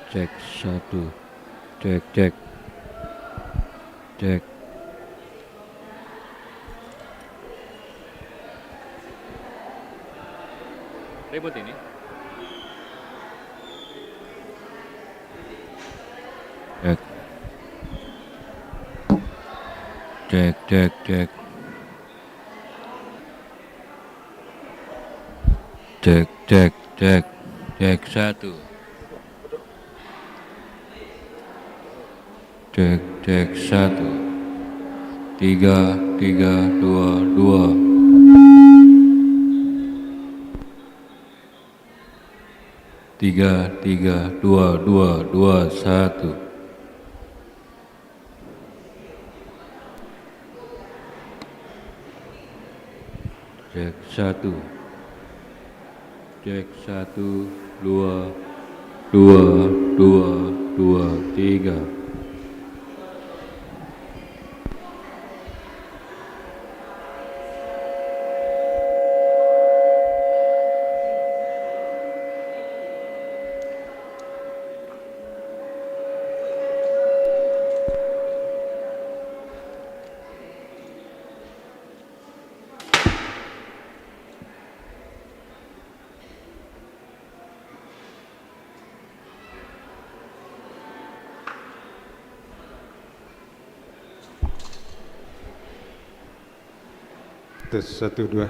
cek satu, cek cek cek. Ribut ini. Cek cek cek cek cek cek cek cek satu, cek cek satu, tiga dua dua, tiga dua satu, cek satu, cek satu, dua tiga. Tes 1 2.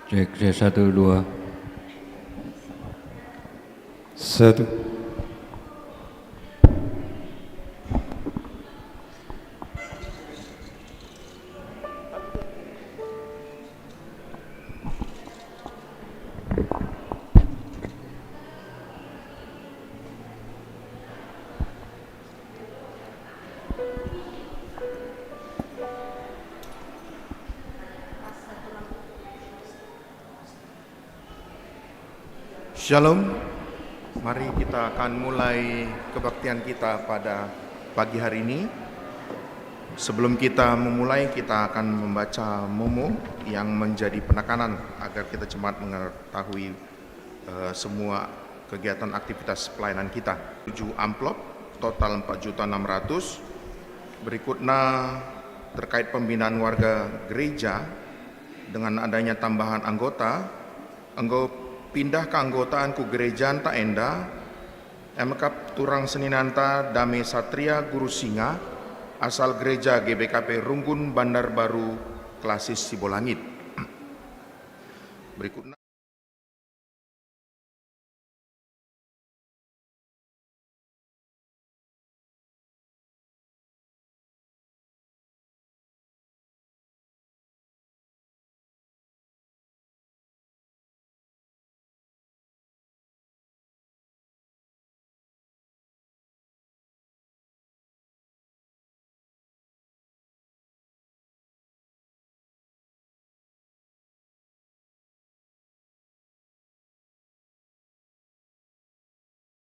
Cek satu dua. 1. Shalom, mari kita akan mulai kebaktian kita pada pagi hari ini. Sebelum kita memulai, kita akan membaca momo yang menjadi penekanan agar kita cepat mengetahui semua kegiatan aktivitas pelayanan kita. 7 amplop, total 4.600.000. Berikutnya terkait pembinaan warga gereja dengan adanya tambahan anggota pindah keanggotaan ku gereja ta enda emkap turang seninanta Dame Satria Guru Singa asal gereja GBKP Runggun Bandar Baru Klasis Sibolangit. Berikutnya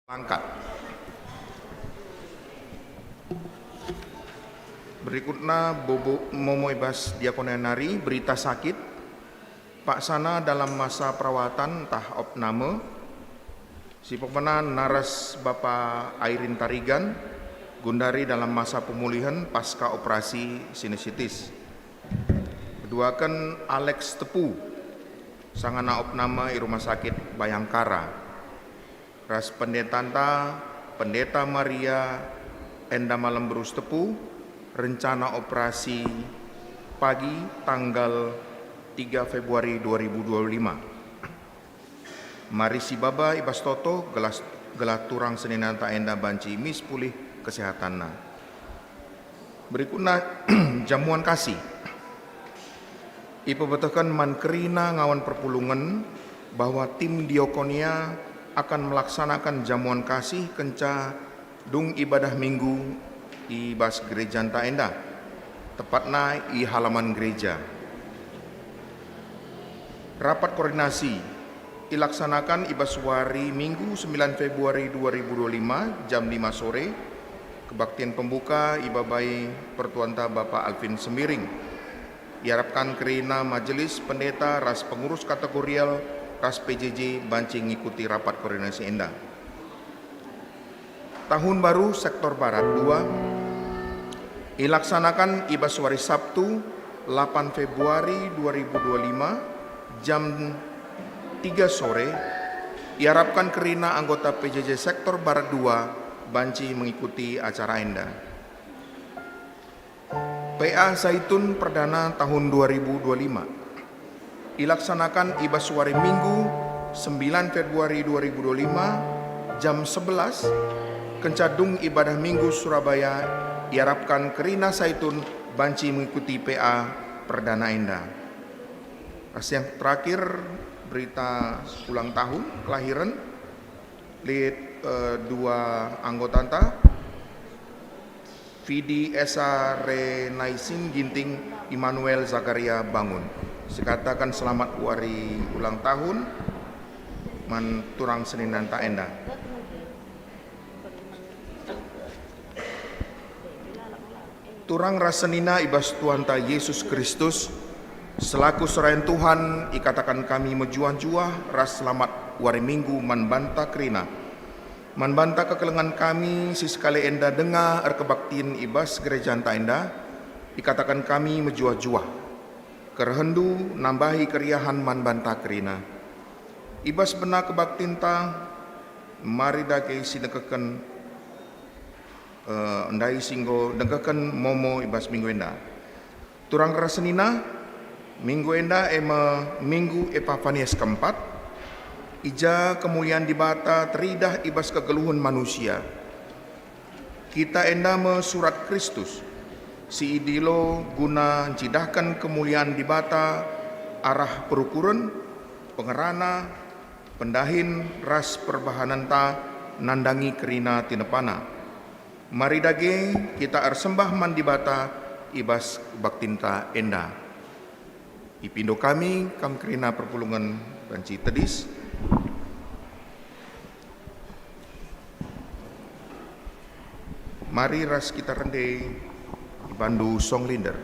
angkat. Berikutnya Bobo Momo Ibas Diakonenari berita sakit Pak Sana dalam masa perawatan tah opname si pemenan naras Bapak Airin Tarigan Gundari dalam masa pemulihan pasca operasi sinusitis. Keduakan Alex Tepu sangana opname di rumah sakit Bayangkara. Ras Pendeta Maria Enda Malam Berus Tepu rencana operasi pagi tanggal 3 Februari 2025. Mari si Baba Ibas Toto gelas turang seninanta Enda banci mis pulih kesehatanna. Berikutnya jamuan kasih. Ipa betahkan mankerina ngawan perpulungan bahwa tim Diokonia akan melaksanakan jamuan kasih kenca dung ibadah minggu di bas gereja ta enda tepatnya di halaman gereja. Rapat koordinasi dilaksanakan ibaswari Minggu 9 Februari 2025 jam 5 sore. Kebaktian pembuka Ibabai Pertuanta Bapak Alvin Semiring. Diharapkan kerina majelis pendeta ras pengurus kategorial ras PJJ banci ngikuti rapat koordinasi enda. Tahun Baru Sektor Barat 2 dilaksanakan Ibaswari Sabtu 8 Februari 2025 jam 3 sore. Diharapkan kerina anggota PJJ Sektor Barat 2 Banci mengikuti acara Enda. PA Zaitun Perdana tahun 2025 dilaksanakan Ibaswari Minggu 9 Februari 2025 jam 11 Kencadung Ibadah Minggu Surabaya. Diharapkan kerina Zaitun Banci mengikuti PA Perdana Enda. Yang terakhir berita ulang tahun kelahiran lead dua anggota anta Vidi Esa Renaisin Ginting Immanuel Zakaria Bangun. Sekatakan selamat hari ulang tahun man turang Senin dan tak enda. Turang rasenina ibas Tuhan ta Yesus Kristus selaku serayan Tuhan ikatakan kami mejuah-juah ras selamat wari minggu manbanta kerina manbanta kekelengan kami si sekali enda dengar kebaktiin ibas gereja anta enda ikatakan kami mejuah-juah kerhendu nambahi keriahan manbanta kerina ibas benar kebaktiin ta mari dake sinekeken ndai singgo dengkakan momo ibas minggu enda turang rasenina minggu enda minggu Epifanias keempat ija kemuliaan dibata teridah ibas kegeluhan manusia kita enda surat Kristus si idilo guna cidahkan kemuliaan dibata arah perukuran pengerana pendahin ras perbahanan ta nandangi kerina tinepana. Mari dage kita arsembah mandibata ibas baktinta enda. Ipindo kami kam kerina perpulungan Banci Tedis. Mari ras kita rende Bandu Song Linder.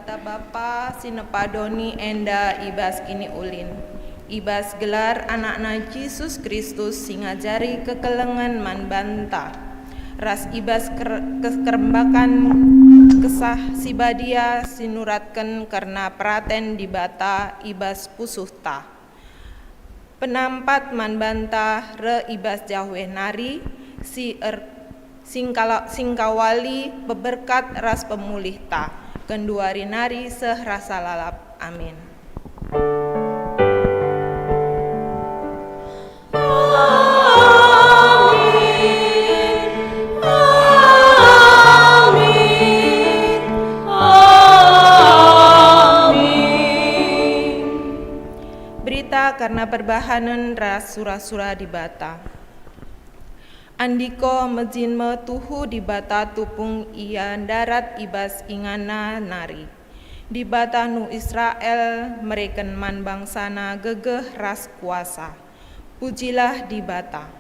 bata bapa sinepadoni enda ibas kini ulin. Ibas gelar anakna Yesus Kristus singajari kekelengan man banta. Ras ibas kekerembakan kesah sibadia sinuratkan karena praten di bata ibas pusuhta. Penampat man banta re ibas jahwe nari singkawali beberkat ras pemulih ta. Kenduari nari sehrasa lalap. Amin. Berita karena perbahanan ras sura-sura di bata. Andiko mejin metuhu di bata tupung ia darat ibas ingana nari. Di bata nu Israel mereken man bangsana gegeh ras kuasa. Pujilah di bata.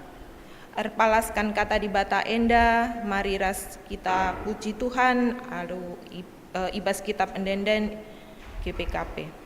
Erpalaskan kata di bata enda, mari ras kita puji Tuhan, alu ibas kitab endenden GPKP.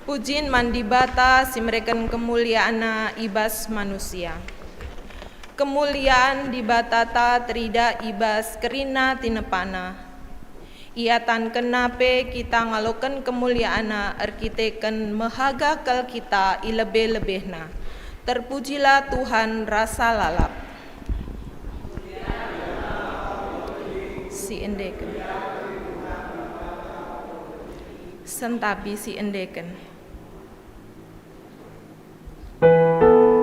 Pujin mandibata simreken kemuliaana ibas manusia. Kemuliaan di batata terida ibas kerina tinepana. Iatan kenape kita ngaloken kemuliaana arkiteken mahagakel kita ilebe-lebehna. Terpujilah Tuhan rasa lalap. Si endeken. Sentapi si endeken. Muliakanlah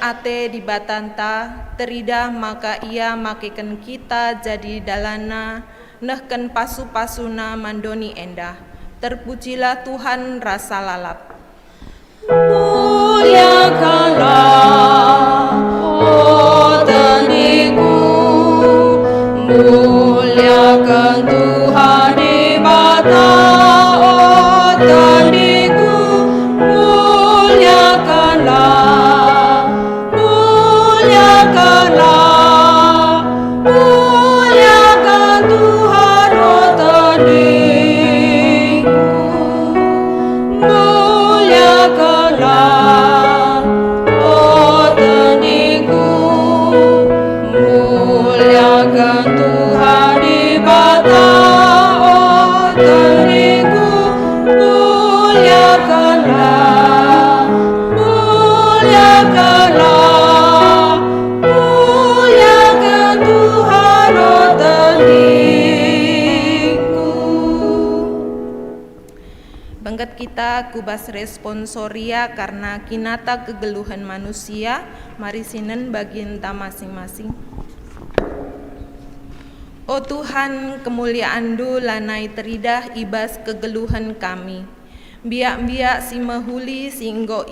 ate di batanta, teridah maka ia makekan kita jadi dalana, nehken pasu-pasuna mandoni endah. Terpujilah Tuhan rasa lalap. Muliakanlah, oh Tuhanku, muliakan Tuhan di bata, oh Tuhanku, muliakanlah, muliakanlah, muliakan Tuhan, oh Tuhanku. Muliakanlah, oh Tuhanku, muliakan Tuhan di bata, oh Tuhanku, muliakanlah, muliakanlah, muliakan Tuhan, oh Tuhanku. Bangkat kita kubas responsoria karena kinata kegeluhan manusia. Mari sinen bagian ta masing-masing. O Tuhan, kemuliaan-Du lanai teridah ibas kegeluhan kami. Biak-biak si mehuli singgo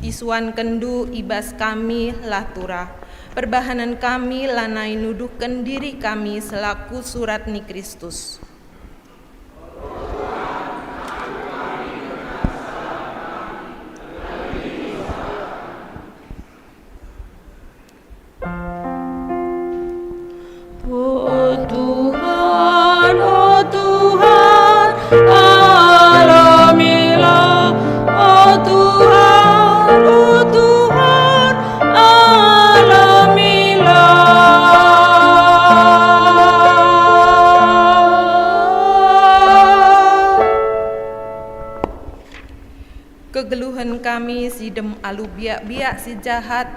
isuan kendu ibas kami lah turah. Perbahanan kami lanai nuduhkan diri kami selaku surat ni Kristus. Oh Tuhan, alamilah, oh Tuhan, alamilah. Kegeluhan kami si dem alu biak-biak si jahat,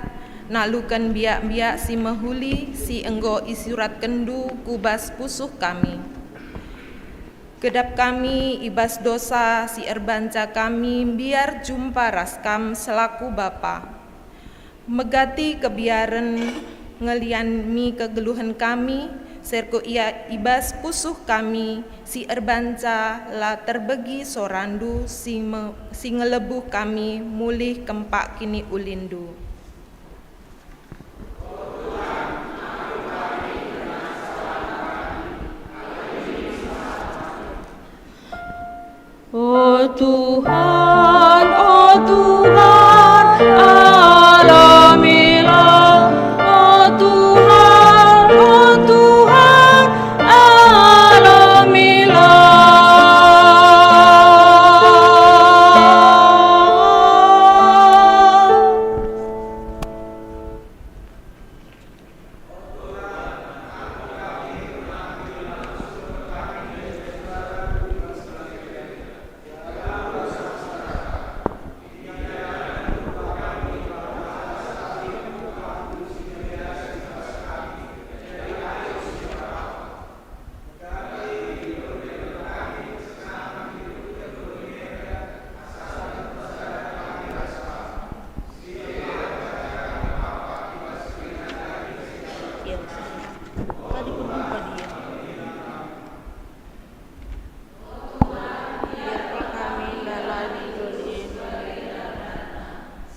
nalukan biak-biak si mehuli, si enggo isurat kendu kubas pusuh kami. Kedap kami ibas dosa si erbanca kami, biar jumpa raskam selaku Bapa. Megati kebiaran ngelianmi kegeluhan kami, serko ia ibas pusuh kami, si erbanca la terbegi sorandu, si ngelebuh kami mulih kempak kini ulindu. Oh Tuhan, alamilah, oh Tuhan, alamilah. Biarlah kami lalani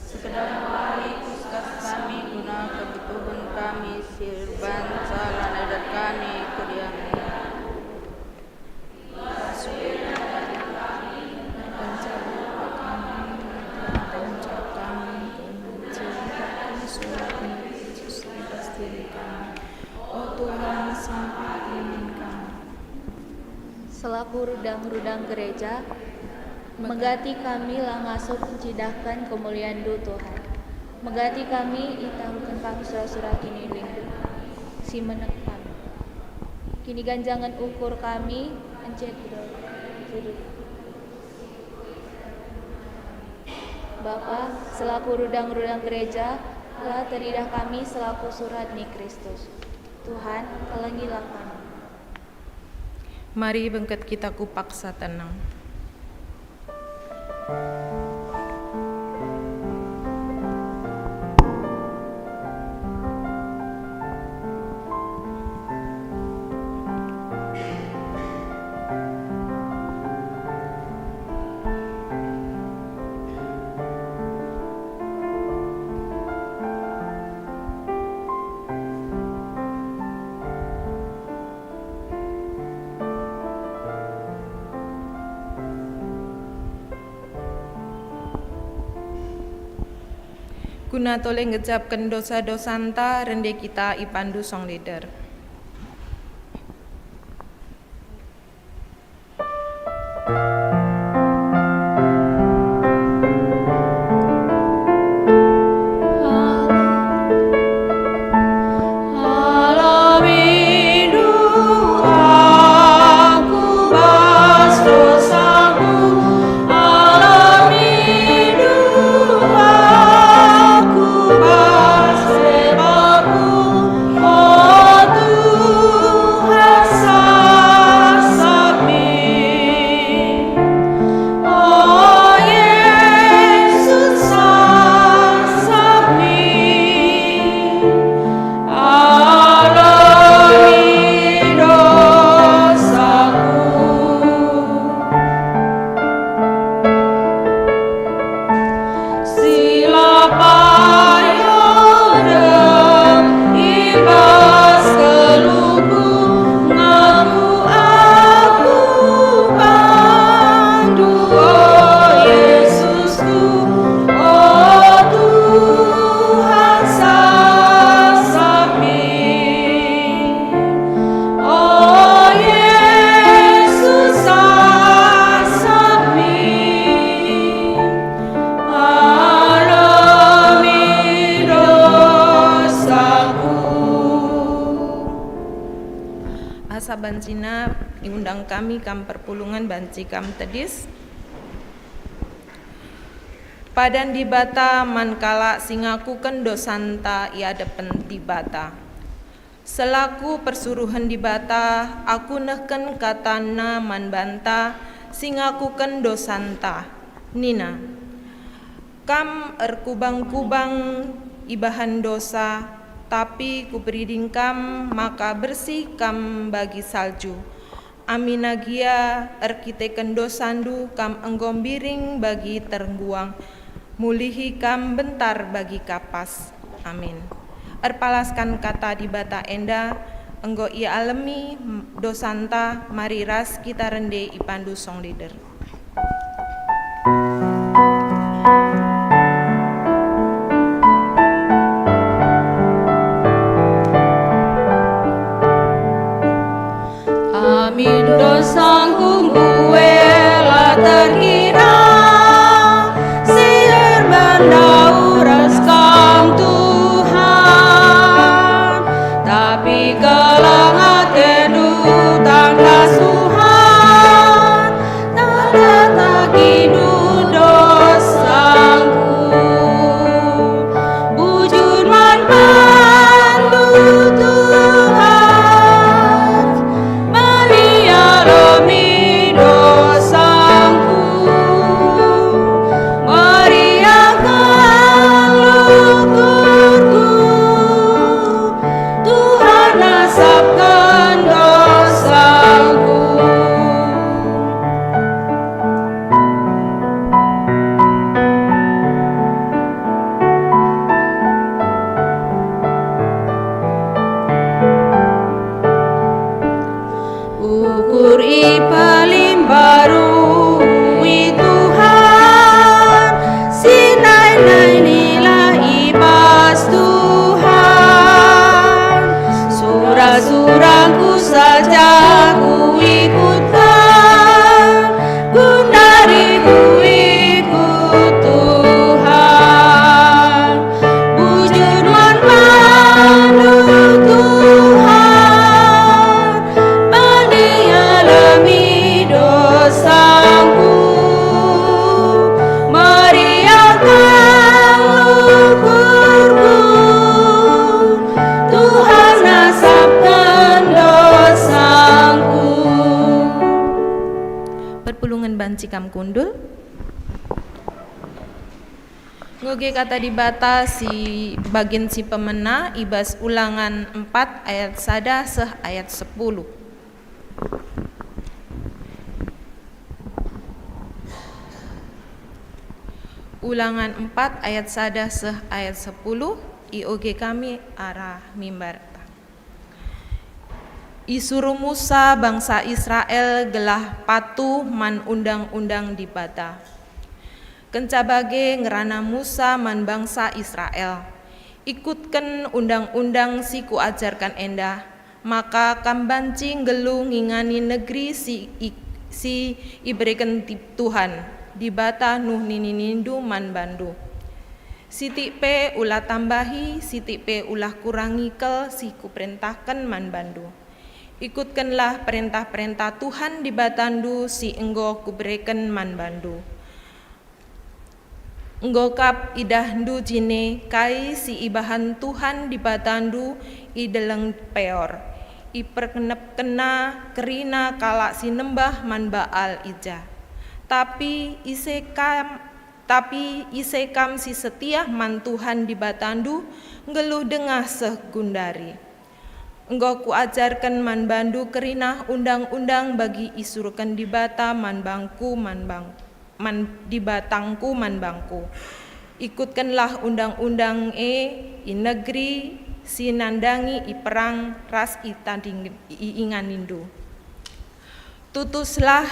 sekedar melalui puskas kami guna kebutuhan kami sirban salah dan kami kediaman. Oh Tuhan, sampai ingin kami. Selaku rudang-rudang gereja, megati kami lah ngasuh pencidahkan kemuliaan-Du Tuhan. Megati kami, itahukan kami surat-surat kini lindu, si menek kami. Kini ganjangan ukur kami, encet sudut. Bapa, selaku rudang-rudang gereja, lah teridah kami selaku surat ni Kristus. Tuhan, kelengilah kami. Mari bangkat kita kupaksa tenang. Guna toleh ngejapkan dosa-dosanta rende kita ipandu song lider. Bancina undang kami kam perpulungan banci kam tedis padan di bata mankala singaku kendo santa ia depen di bata selaku persuruhan di bata aku neken katana man banta singaku kendo santa nina kam erkubang-kubang ibahan dosa tapi kuperiding kam maka bersih kam bagi salju. Aminagia erkiteken dosandu kam enggombiring bagi terengguang. Mulihi kam bentar bagi kapas. Amin. Erpalaskan kata di bata enda, enggo ia alemi dosanta mari ras kita rende ipandu song lider. Amin dosangku gue lah terkira sihir mendauras kam Tuhan tapi kelangat kedu tangga Tuhan tak lagi dosangku bujur man bantu Tuhan alami dosaku meriahkan luturku Tuhan nasabkan dosaku. Ukur ipalim baru Tuhan sinai nila ibas Tuhan surah-surahku saja ku ikutkan gunari ku ikut Tuhan bujur man mandu Tuhan alami dosaku meriahkan lukurku Tuhan nasabkan dosaku. Perpulungan banci kam kundul ngoge kata di bata si bagian si pemena ibas ulangan 4 ayat sada seh ayat 10. Ulangan 4 ayat sada seh ayat 10 IOG kami arah mimbar. Isuruh Musa bangsa Israel gelah patuh man undang-undang di bata. Kenca bage ngerana Musa man bangsa Israel. Ikutkan undang-undang si ku ajarkan endah, maka kambanci ngelu ngingani negeri si iberikan Tuhan, di bata nuh ninindu man bandu. Sitik pe ulah tambahi, sitik pe ulah kurangi kel si ku perintahkan man bandu. Ikutkanlah perintah-perintah Tuhan di batandu si enggo ku berikan man bandu. Enggo kap idahndu jine kai si ibahan Tuhan di batandu ideleng peor. Iperkenep kena kerina kalak si nembah man Baal ija. Tapi isekam si setia man Tuhan di batandu ngeluh dengah segundari. Enggo ku ajarkan man bandu kerinah undang-undang bagi isurukan di bata man di batangku man bangku. Ikutkanlah undang-undang i negeri si nandangi i perang ras inganindu. Tutuslah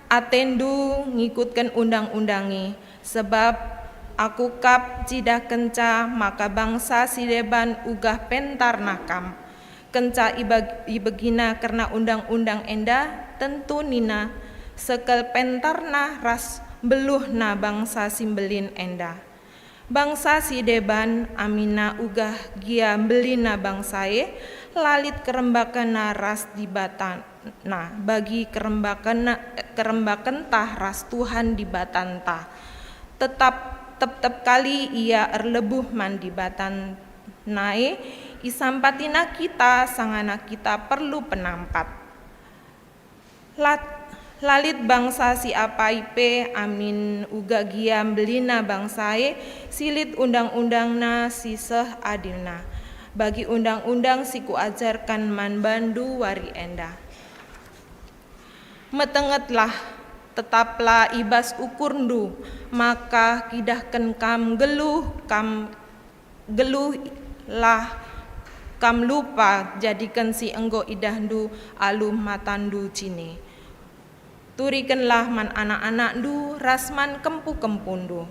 atendu ngikutkan undang-undangi, sebab aku kap jidah kenca maka bangsa si deban ugah pentar nakam. Kenca ibegina karena undang-undang enda tentu nina sekel pentarna ras beluh na bangsa simbelin enda. Bangsa si deban amina ugah gia belina bangsae lalit kerembakana ras di batan. Nah, bagi kerembakan tah ras Tuhan di batan tah. Tetap kali ia erlebuh man di batan nae isampatina kita sangana kita perlu penampat. Lalit bangsa si apaipe amin uga giam belina bangsae silit undang-undangna si seh adilna. Bagi undang-undang si ku ajarkan man bandu wari endah. Metengetlah tetaplah ibas ukurndu, maka kidahkan kam geluh lah kam lupa jadikan si enggo idahdu alu matandu cine. Turikanlah man anak-anak du rasman kempu-kempundu.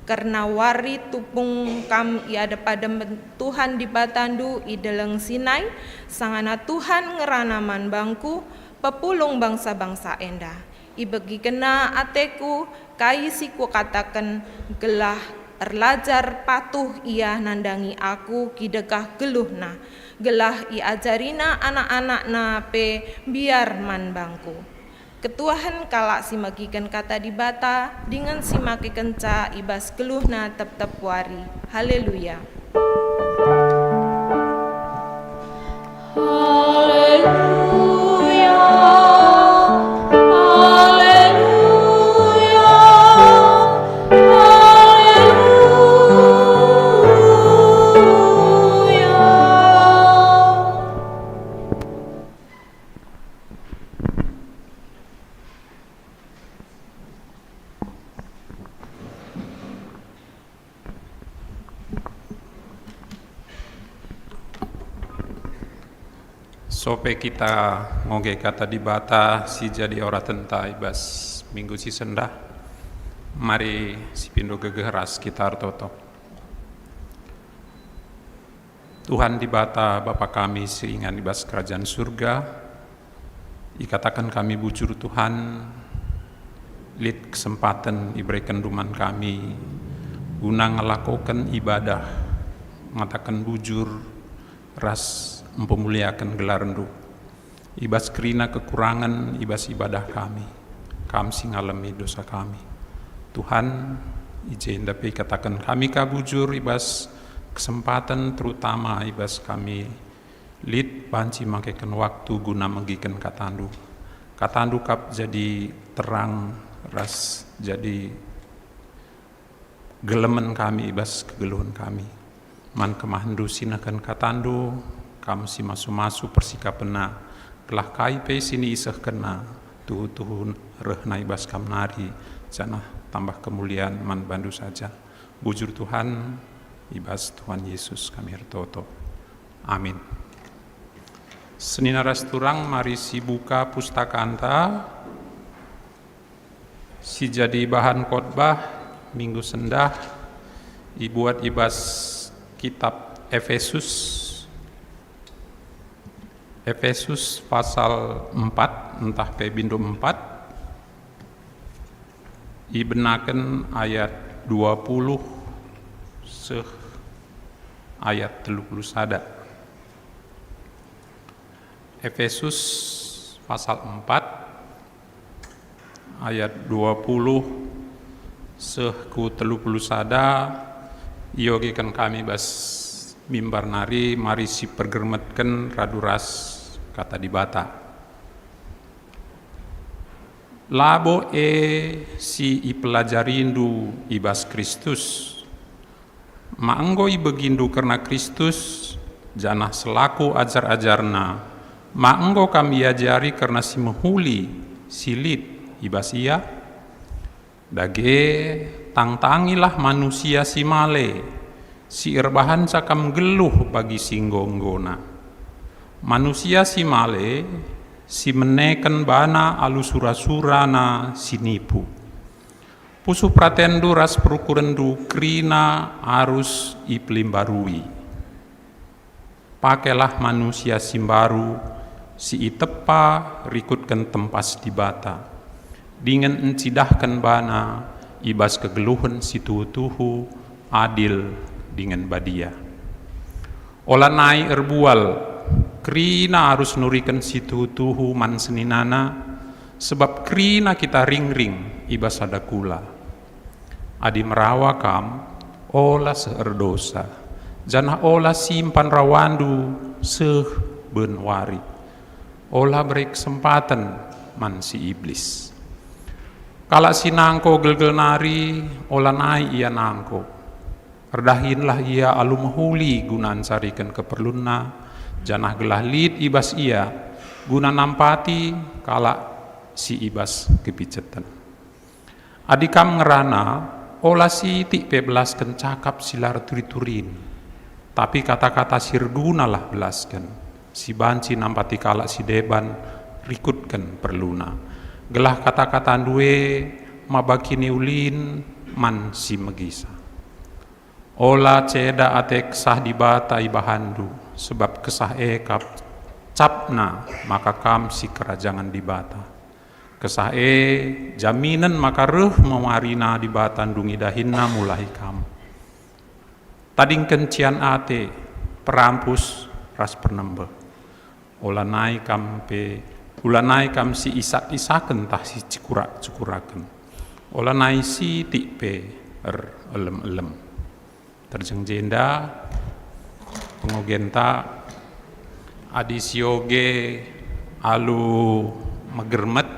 Karena wari tupung kam iada pada Tuhan di batandu ideleng Sinai, sangana Tuhan ngerana man bangku pepulung bangsa-bangsa endah. Ibegi kena ateku kai siku katakan gelah erlajar patuh ia nandangi aku kidegah geluhna. Gelah iajarina anak-anak na pe biar man bangku. Ketuahan kalak simagikan kata di bata dengan simaki kenca ibas geluhna tep-tep wari. Haleluya. Sope kita ngoge kata di bata si jadi ora tenta ibas minggu si sendah. Mari si pindo gegeras kita artoto. Tuhan di bata Bapa kami seingan ibas kerajaan surga. Ikatakan kami bujur Tuhan. Lit kesempatan iberikan duman kami guna ngelakukan ibadah. Mengatakan bujur ras mempemuliakan gelarandu. Ibas kerina kekurangan ibas ibadah kami singalami dosa kami. Tuhan izin tapi katakan kami kabujur ibas kesempatan terutama ibas kami lit banci mangkekan waktu guna menggikan katandu kap jadi terang ras jadi gelemen kami ibas kegeluhan kami man kemahandu sinakan katandu kam si masu-masu persikapena kelah kai pe sini isah kena tuhu rehna ibas kam nari janah tambah kemuliaan man bandu saja bujur Tuhan ibas Tuhan Yesus kami hertoto amin. Senina rasturang mari si buka pustaka anta si jadi bahan khotbah Minggu Sendah dibuat ibas kitab Efesus pasal 4, entah pebindo 4, ibenaken ayat 20 ayat 31. Efesus pasal 4 ayat 20 ku 31 yogikan kami bas mimbar nari mari si pergermetken raduras kata dibata. Labo si ipelajarindu ibas Kristus, maenggo ibegindu karena Kristus, janah selaku ajar-ajarna, maenggo kami ajari karena si mehuli silit ibas ia, dage tangtangilah manusia si male, si irbahan cakam geluh bagi singgonggona. Manusia si male, si meneken bana alu sura-surana si nipu. Pusu pratendu ras perukurendu krina arus iplimbarui. Pakailah manusia simbaru, si itepa rikutkan tempas di bata. Dengan encidahkan bana, ibas kegeluhan si tuhu adil dengan badia. Olah nai erbual, krina harus nurikan si tuhu man seninana, sebab krina kita ring-ring ibas ada kula. Adi merawa kam, olah seerdosa, janah olah simpan rawandu benwari, olah beri kesempatan man si iblis. Kala si nangko gelgel nari, olah nai ia nangko. Erdahinlah ia alu mehuli gunaan carikan keperlunna, janah gelah lid ibas ia, guna nampati kala si ibas kepicetan. Adikam ngerana, olah si tik belaskan cakap silar turi-turin, tapi kata-kata sirguna lah belaskan, si banci nampati kala si deban, rikutkan perluna. Gelah kata-kata duwe mabakini ulin man si megisa. Ola ceda atek sah dibata ibahandu, sebab kesah ekap capna maka kam si kerajangan dibata. Kesah jaminan maka reh mewarina dibata dungi dahinna mulai kam. Tading kencian ate perampus ras pernembe. Ola naik kampe ulanai kam si isak-isaken tah si cukuraken. Olah nai si tikpe elem-elem. Terjeng jenda pengogenta adi sioge alu megermet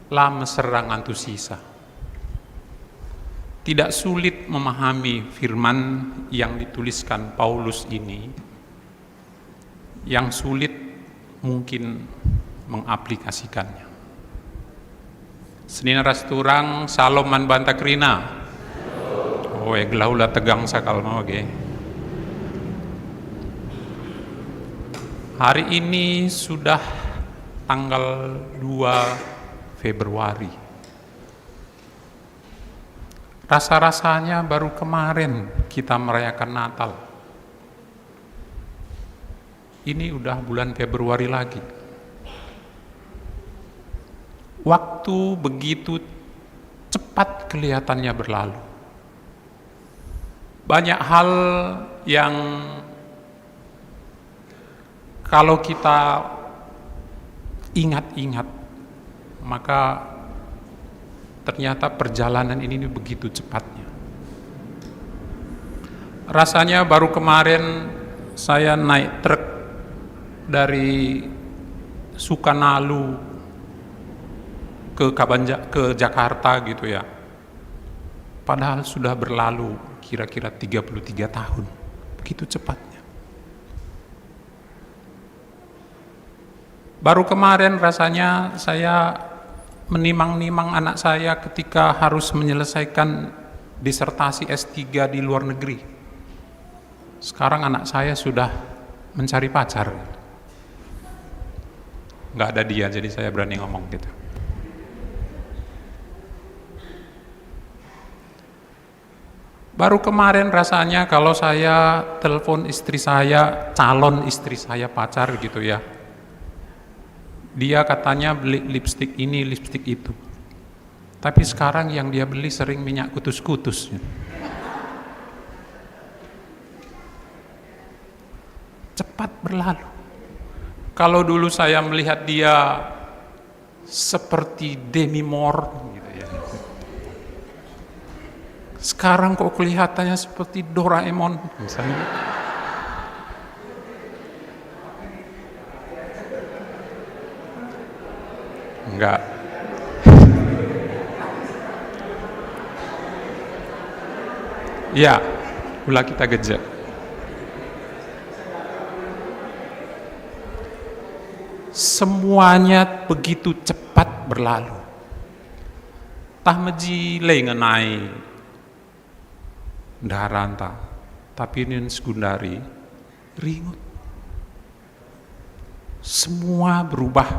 lama serang antusisa. Tidak sulit memahami firman yang dituliskan Paulus ini. Yang sulit mungkin mengaplikasikannya. Senina rasturang Saloman Bantakrina. Oh, glaula tegang sakal mau ge. Hari ini sudah tanggal 2 Februari. Rasa-rasanya baru kemarin kita merayakan Natal. Ini udah bulan Februari lagi. Waktu begitu cepat kelihatannya berlalu. Banyak hal yang kalau kita ingat-ingat, maka ternyata perjalanan ini begitu cepatnya. Rasanya baru kemarin saya naik truk dari Sukanalu ke Jakarta gitu ya. Padahal sudah berlalu kira-kira 33 tahun. Begitu cepatnya. Baru kemarin rasanya saya menimang-nimang anak saya ketika harus menyelesaikan disertasi S3 di luar negeri. Sekarang anak saya sudah mencari pacar. Nggak ada dia, jadi saya berani ngomong gitu. Baru kemarin rasanya kalau saya telepon istri saya, calon istri saya, pacar gitu ya, dia katanya beli lipstik ini, lipstik itu. Tapi sekarang yang dia beli sering minyak kutus-kutus. Cepat berlalu. Kalau dulu saya melihat dia seperti Demi Moore gitu ya, sekarang kok kelihatannya seperti Doraemon misalnya. Enggak. Ya, ulah kita gejek. Semuanya begitu cepat berlalu. Tah meji lei ngenai daranta, tapi ini sekundari ringut. Semua berubah.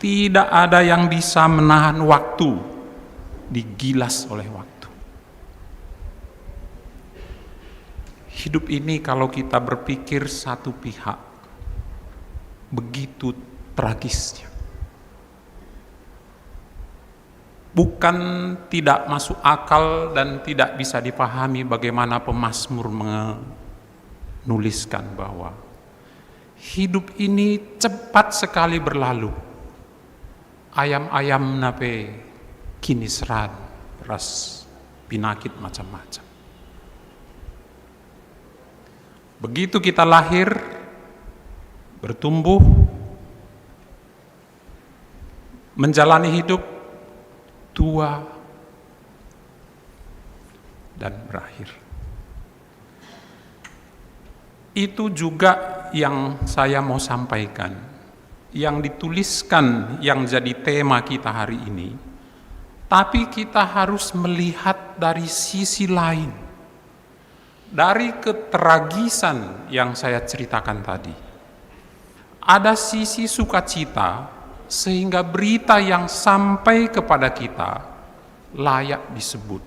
Tidak ada yang bisa menahan waktu, digilas oleh waktu. Hidup ini kalau kita berpikir satu pihak, begitu tragisnya. Bukan tidak masuk akal dan tidak bisa dipahami bagaimana pemazmur menuliskan bahwa hidup ini cepat sekali berlalu. Ayam-ayam nape kini serat, ras penyakit macam-macam. Begitu kita lahir, bertumbuh, menjalani hidup, tua, dan berakhir. Itu juga yang saya mau sampaikan, yang dituliskan, yang jadi tema kita hari ini. Tapi kita harus melihat dari sisi lain, dari ketragisan yang saya ceritakan tadi. Ada sisi sukacita, sehingga berita yang sampai kepada kita layak disebut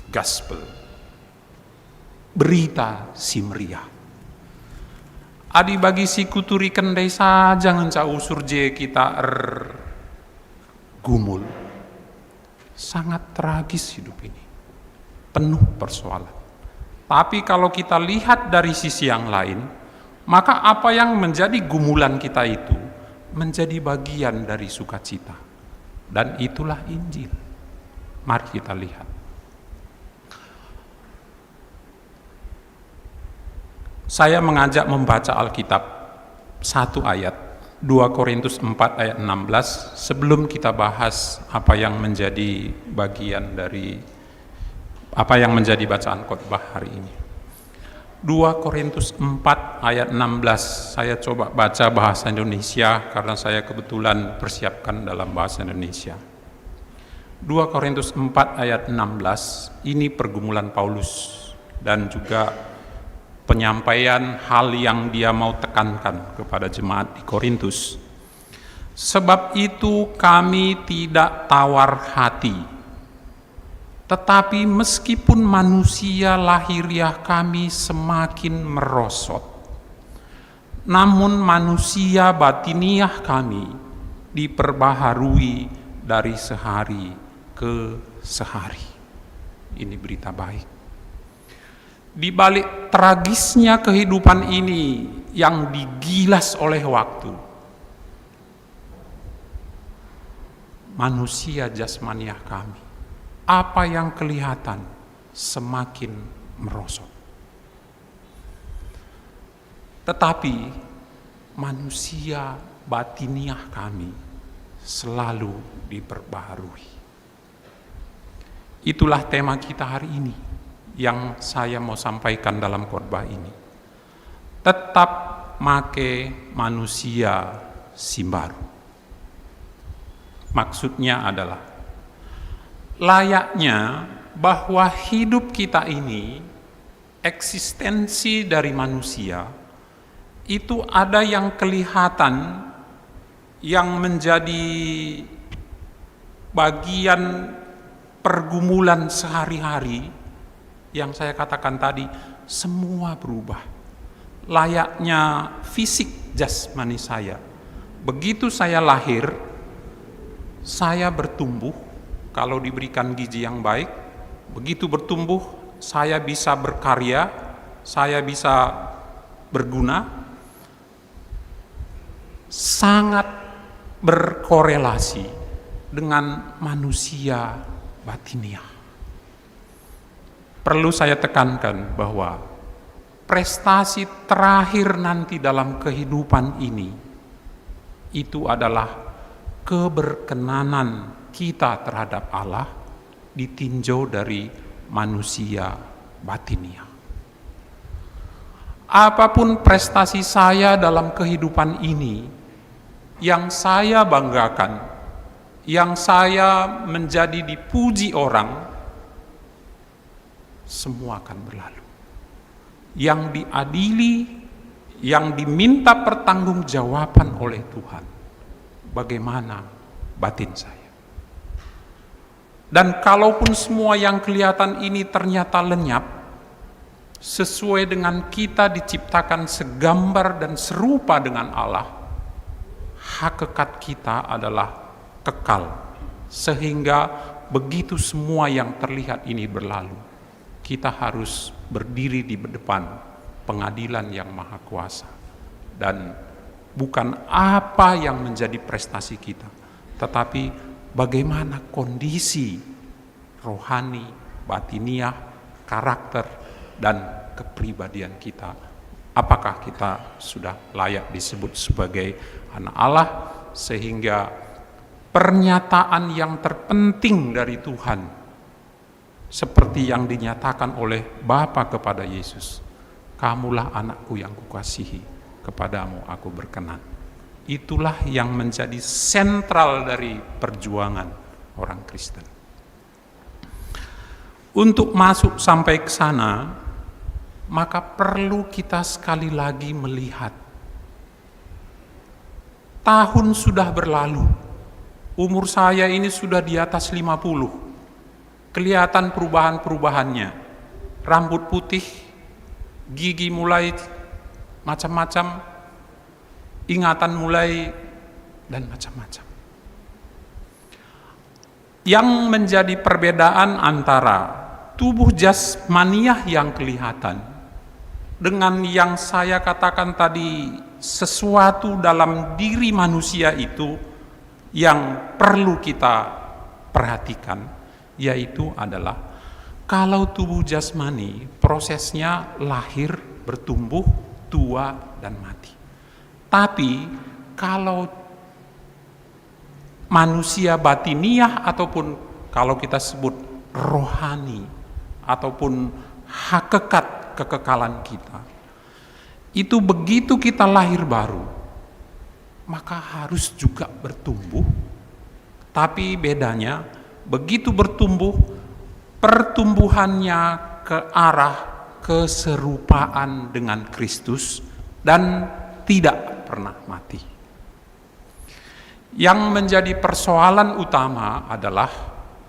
gospel, berita si meriah. Adi bagi si kuturi kendai saja ngenca usur je kita gumul. Sangat tragis hidup ini, penuh persoalan. Tapi kalau kita lihat dari sisi yang lain, maka apa yang menjadi gumulan kita itu menjadi bagian dari sukacita. Dan itulah Injil. Mari kita lihat. Saya mengajak membaca Alkitab satu ayat, 2 Korintus 4 ayat 16, sebelum kita bahas apa yang menjadi bagian dari, apa yang menjadi bacaan khotbah hari ini. 2 Korintus 4 ayat 16, saya coba baca bahasa Indonesia karena saya kebetulan persiapkan dalam bahasa Indonesia. 2 Korintus 4 ayat 16, ini pergumulan Paulus dan juga penyampaian hal yang dia mau tekankan kepada jemaat di Korintus. Sebab itu kami tidak tawar hati, tetapi meskipun manusia lahiriah kami semakin merosot, namun manusia batiniah kami diperbaharui dari sehari ke sehari. Ini berita baik. Di balik tragisnya kehidupan ini yang digilas oleh waktu, manusia jasmaniah kami, apa yang kelihatan semakin merosot. Tetapi manusia batiniah kami selalu diperbaharui. Itulah tema kita hari ini yang saya mau sampaikan dalam khotbah ini. Tetap make manusia si baru. Maksudnya adalah layaknya bahwa hidup kita ini, eksistensi dari manusia itu ada yang kelihatan, yang menjadi bagian pergumulan sehari-hari yang saya katakan tadi, semua berubah. Layaknya fisik jasmani saya. Begitu saya lahir, saya bertumbuh, kalau diberikan gizi yang baik, begitu bertumbuh, saya bisa berkarya, saya bisa berguna, sangat berkorelasi dengan manusia batiniah. Perlu saya tekankan bahwa prestasi terakhir nanti dalam kehidupan ini itu adalah keberkenanan kita terhadap Allah ditinjau dari manusia batiniah. Apapun prestasi saya dalam kehidupan ini, yang saya banggakan, yang saya menjadi dipuji orang, semua akan berlalu. Yang diadili, yang diminta pertanggungjawaban oleh Tuhan, bagaimana batin saya. Dan kalaupun semua yang kelihatan ini ternyata lenyap, sesuai dengan kita diciptakan segambar dan serupa dengan Allah, hakikat kita adalah kekal. Sehingga begitu semua yang terlihat ini berlalu, kita harus berdiri di depan pengadilan yang maha kuasa. Dan bukan apa yang menjadi prestasi kita, tetapi bagaimana kondisi rohani, batiniah, karakter, dan kepribadian kita. Apakah kita sudah layak disebut sebagai anak Allah, sehingga pernyataan yang terpenting dari Tuhan seperti yang dinyatakan oleh Bapa kepada Yesus, kamulah anakku yang kukasihi, kepadamu aku berkenan. Itulah yang menjadi sentral dari perjuangan orang Kristen. Untuk masuk sampai ke sana, maka perlu kita sekali lagi melihat. Tahun sudah berlalu, umur saya ini sudah di atas 50. Kelihatan perubahan-perubahannya. Rambut putih, gigi mulai macam-macam, ingatan mulai, dan macam-macam. Yang menjadi perbedaan antara tubuh jasmaniah yang kelihatan dengan yang saya katakan tadi, sesuatu dalam diri manusia itu yang perlu kita perhatikan, yaitu adalah kalau tubuh jasmani prosesnya lahir, bertumbuh, tua, dan mati. Tapi kalau manusia batiniah ataupun kalau kita sebut rohani ataupun hakikat kekekalan kita, itu begitu kita lahir baru, maka harus juga bertumbuh. Tapi bedanya, begitu bertumbuh, pertumbuhannya ke arah keserupaan dengan Kristus dan tidak pernah mati. Yang menjadi persoalan utama adalah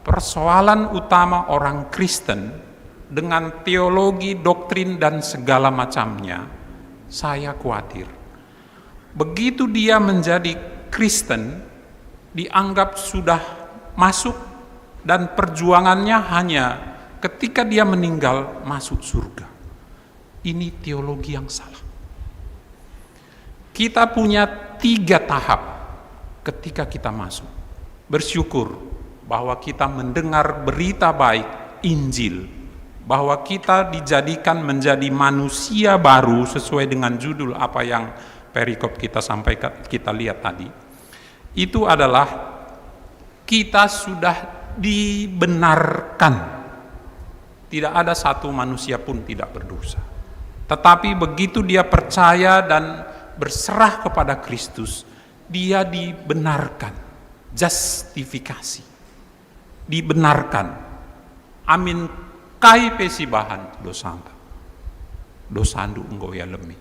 persoalan utama orang Kristen dengan teologi, doktrin, dan segala macamnya. Saya khawatir begitu dia menjadi Kristen, dianggap sudah masuk dan perjuangannya hanya ketika dia meninggal masuk surga. Ini teologi yang salah. Kita punya 3 tahap ketika kita masuk. Bersyukur bahwa kita mendengar berita baik, Injil, bahwa kita dijadikan menjadi manusia baru sesuai dengan judul apa yang perikop kita sampaikan, kita lihat tadi. Itu adalah kita sudah dibenarkan. Tidak ada satu manusia pun tidak berdosa. Tetapi begitu dia percaya dan berserah kepada Kristus, dia dibenarkan, justifikasi, dibenarkan. Amin kai pesibahan dosanta, dosandu engkau ya lemi.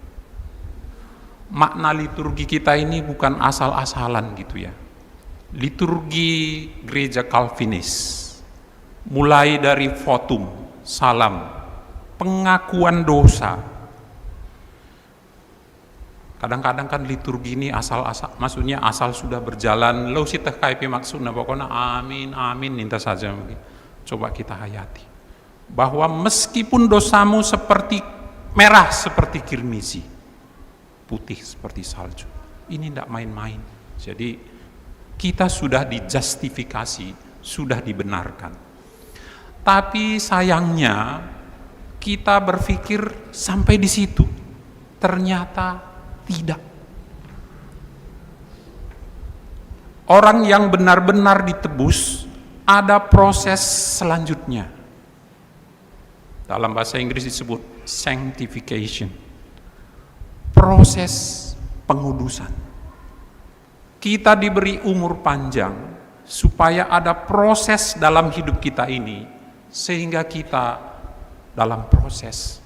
Makna liturgi kita ini bukan asal-asalan gitu ya. Liturgi gereja Calvinis mulai dari votum, salam, pengakuan dosa. Kadang-kadang kan liturgi ini asal-asal, maksudnya asal sudah berjalan, lo sih teh kaipi maksudnya, pokoknya amin, amin, minta saja. Coba kita hayati, bahwa meskipun dosamu seperti merah seperti kirmizi, putih seperti salju, ini tidak main-main. Jadi kita sudah dijustifikasi, sudah dibenarkan. Tapi sayangnya kita berpikir sampai di situ, ternyata tidak. Orang yang benar-benar ditebus, ada proses selanjutnya. Dalam bahasa Inggris disebut sanctification. Proses pengudusan. Kita diberi umur panjang supaya ada proses dalam hidup kita ini, sehingga kita dalam proses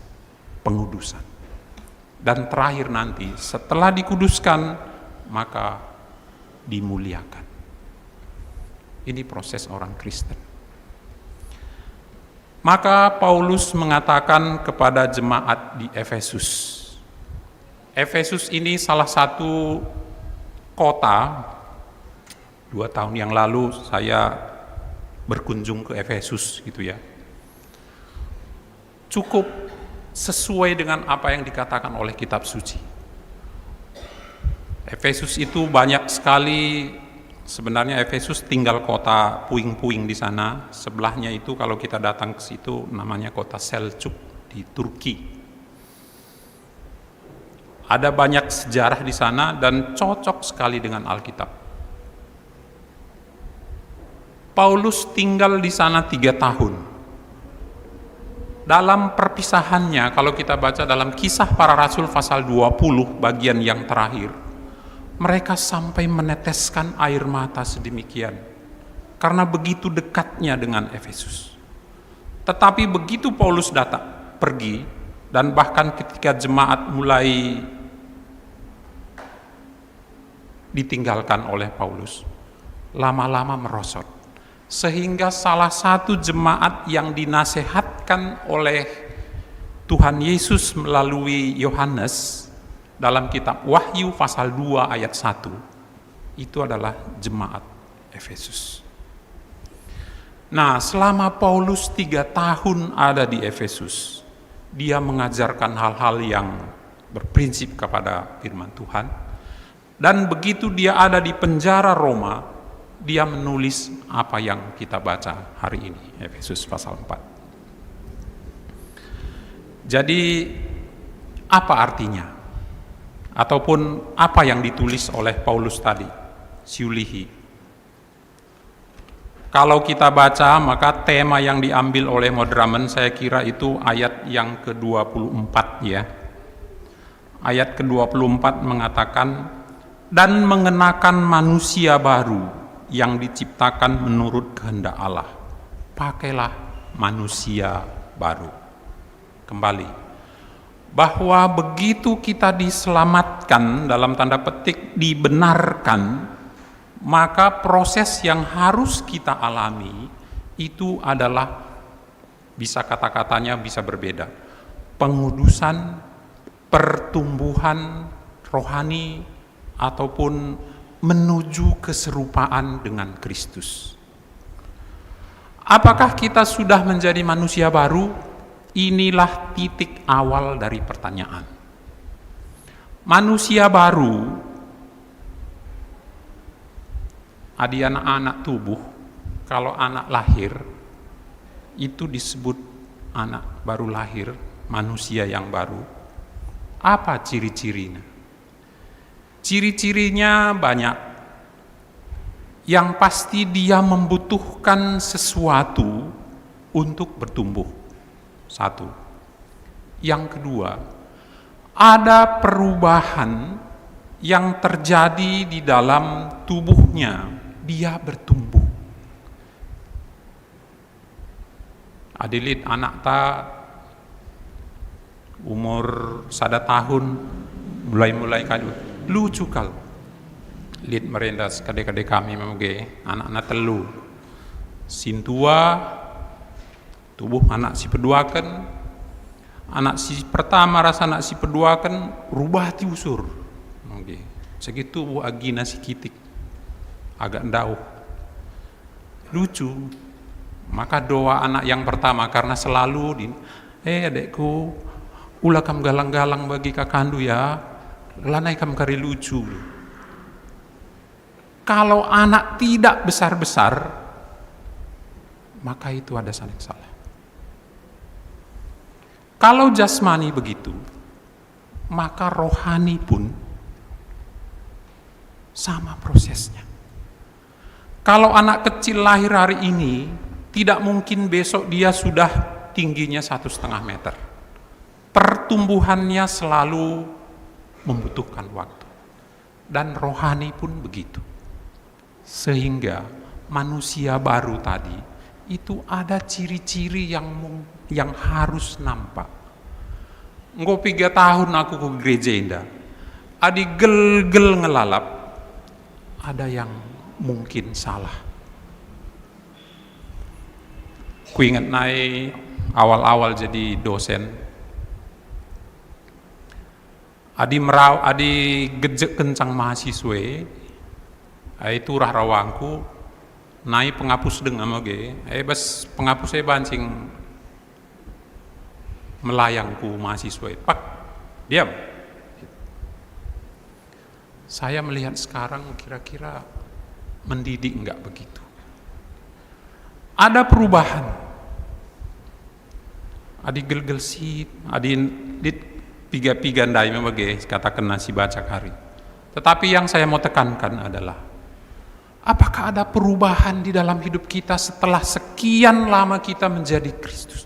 pengudusan. Dan terakhir nanti, setelah dikuduskan, maka dimuliakan. Ini proses orang Kristen. Maka Paulus mengatakan kepada jemaat di Efesus. Efesus ini salah satu kota. 2 tahun yang lalu saya berkunjung ke Efesus gitu ya. Cukup sesuai dengan apa yang dikatakan oleh kitab suci. Efesus itu banyak sekali, sebenarnya Efesus tinggal kota puing-puing di sana. Sebelahnya itu kalau kita datang ke situ namanya kota Selçuk di Turki. Ada banyak sejarah di sana dan cocok sekali dengan Alkitab. Paulus tinggal di sana 3 tahun. Dalam perpisahannya, kalau kita baca dalam Kisah Para Rasul pasal 20 bagian yang terakhir, mereka sampai meneteskan air mata sedemikian karena begitu dekatnya dengan Efesus. Tetapi begitu Paulus datang, pergi, dan bahkan ketika jemaat mulai ditinggalkan oleh Paulus, lama-lama merosot. Sehingga salah satu jemaat yang dinasehatkan oleh Tuhan Yesus melalui Yohanes dalam kitab Wahyu pasal 2 ayat 1, itu adalah jemaat Efesus. Nah, selama Paulus 3 tahun ada di Efesus, dia mengajarkan hal-hal yang berprinsip kepada firman Tuhan. Dan begitu dia ada di penjara Roma, dia menulis apa yang kita baca hari ini, Efesus pasal 4. Jadi, apa artinya? Ataupun apa yang ditulis oleh Paulus tadi, Siulihi. Kalau kita baca, maka tema yang diambil oleh Modramen, saya kira itu ayat yang ke-24 ya. Ayat ke-24 mengatakan, dan mengenakan manusia baru yang diciptakan menurut kehendak Allah. Pakailah manusia baru. Kembali, bahwa begitu kita diselamatkan, dalam tanda petik dibenarkan, maka proses yang harus kita alami itu adalah, bisa kata-katanya bisa berbeda, pengudusan, pertumbuhan rohani, ataupun menuju keserupaan dengan Kristus. Apakah kita sudah menjadi manusia baru? Inilah titik awal dari pertanyaan. Manusia baru, ada anak-anak tubuh, kalau anak lahir, itu disebut anak baru lahir, manusia yang baru. Apa ciri-cirinya? Ciri-cirinya banyak. Yang pasti dia membutuhkan sesuatu untuk bertumbuh. 1. Yang kedua, ada perubahan yang terjadi di dalam tubuhnya. Dia bertumbuh. Adilit anak ta umur 1 tahun mulai kadu. Lucu kal, lihat merendas kadek-kadek kami memang anak-anak telu, sintua tubuh anak si peduakan, anak si pertama rasa anak si peduakan rubah ti usur. Oke. Segitu bu agina si kitik agak ndau. Lucu. Maka doa anak yang pertama karena selalu adekku ulah kam galang-galang bagi kakandu ya, lanai kam kari lucu. Kalau anak tidak besar-besar, maka itu ada saling salah. Kalau jasmani begitu, maka rohani pun sama prosesnya. Kalau anak kecil lahir hari ini, tidak mungkin besok dia sudah tingginya 1,5 meter. Pertumbuhannya selalu membutuhkan waktu. Dan rohani pun begitu. Sehingga manusia baru tadi itu ada ciri-ciri yang harus nampak. Engko 3 tahun aku ke gereja indah. Adi gel-gel ngelalap. Ada yang mungkin salah. Ku ingat naik awal-awal jadi dosen. Adi gejek kencang mahasiswa. Itu rawangku naik penghapus dengan moge. Bas penghapus saya bancing melayangku mahasiswa. Pak, diam. Saya melihat sekarang kira-kira mendidik enggak begitu. Ada perubahan. Adi gel-gel sih, adi dit piga-piga ndai memang katakan nasi baca kari. Tetapi yang saya mau tekankan adalah apakah ada perubahan di dalam hidup kita setelah sekian lama kita menjadi Kristus?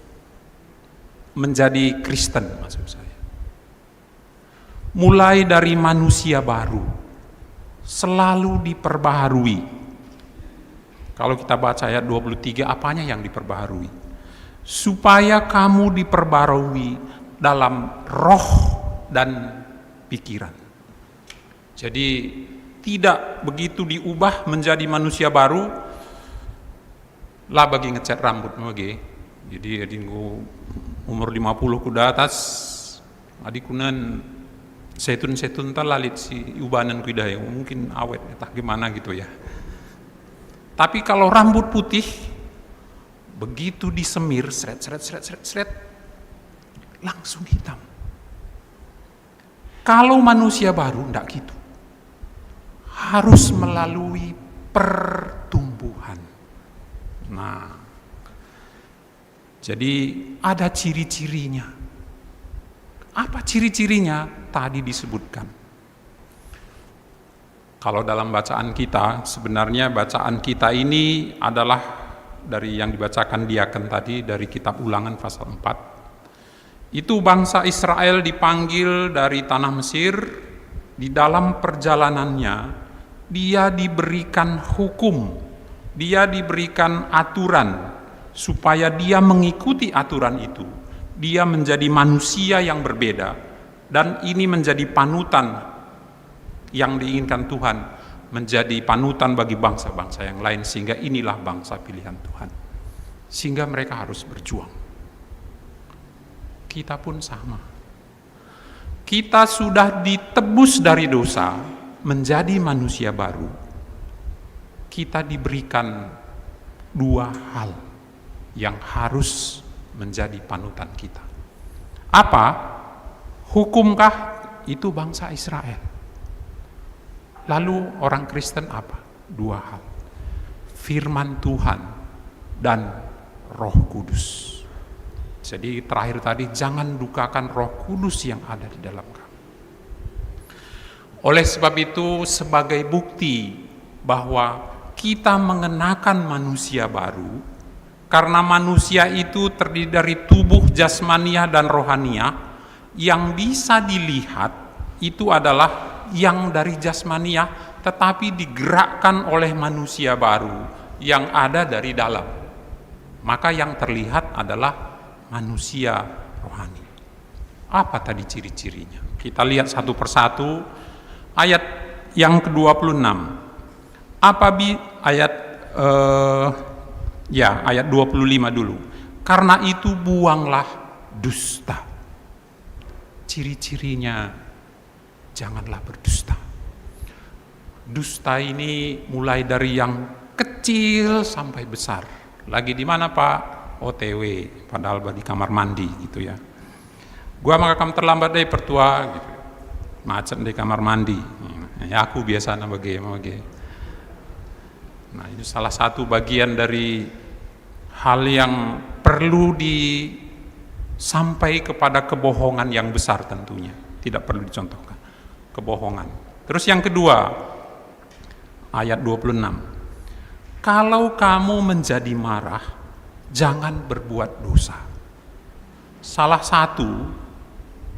Menjadi Kristen maksud saya. Mulai dari manusia baru, selalu diperbaharui. Kalau kita baca ayat 23, apanya yang diperbaharui? Supaya kamu diperbarui dalam roh dan pikiran. Jadi tidak begitu diubah menjadi manusia baru lah bagi ngecat rambut mage. Jadi umur 50 ku atas adikunan setun talalit si ubanan ku dah mungkin awet entah gimana gitu ya. Tapi kalau rambut putih begitu disemir seret langsung hitam. Kalau manusia baru enggak gitu. Harus melalui pertumbuhan. Nah, jadi ada ciri-cirinya. Apa ciri-cirinya? Tadi disebutkan. Kalau dalam bacaan kita, sebenarnya bacaan kita ini adalah dari yang dibacakan diaken tadi dari kitab Ulangan pasal 4. Itu bangsa Israel dipanggil dari tanah Mesir, di dalam perjalanannya dia diberikan hukum, dia diberikan aturan, supaya dia mengikuti aturan itu. Dia menjadi manusia yang berbeda, dan ini menjadi panutan yang diinginkan Tuhan, menjadi panutan bagi bangsa-bangsa yang lain, sehingga inilah bangsa pilihan Tuhan. Sehingga mereka harus berjuang. Kita pun sama. Kita sudah ditebus dari dosa, menjadi manusia baru. Kita diberikan 2 hal yang harus menjadi panutan kita. Apa? Hukumkah? Itu bangsa Israel. Lalu orang Kristen apa? 2 hal. Firman Tuhan dan Roh Kudus. Jadi terakhir tadi, jangan dukakan Roh Kudus yang ada di dalam kamu. Oleh sebab itu, sebagai bukti bahwa kita mengenakan manusia baru, karena manusia itu terdiri dari tubuh jasmaniah dan rohaniah, yang bisa dilihat itu adalah yang dari jasmaniah, tetapi digerakkan oleh manusia baru yang ada dari dalam. Maka yang terlihat adalah manusia rohani. Apa tadi ciri-cirinya? Kita lihat satu persatu. Ayat yang ke-26. Ayat 25 dulu. Karena itu buanglah dusta. Ciri-cirinya, janganlah berdusta. Dusta ini mulai dari yang kecil sampai besar. Lagi di mana Pak? OTW, padahal di kamar mandi gitu ya. Gua makam terlambat deh pertua gitu. Macet di kamar mandi. Ya aku biasa bagi. Nah, itu salah satu bagian dari hal yang perlu sampai kepada kebohongan yang besar tentunya. Tidak perlu dicontohkan. Kebohongan. Terus yang kedua, ayat 26. Kalau kamu menjadi marah, jangan berbuat dosa. Salah satu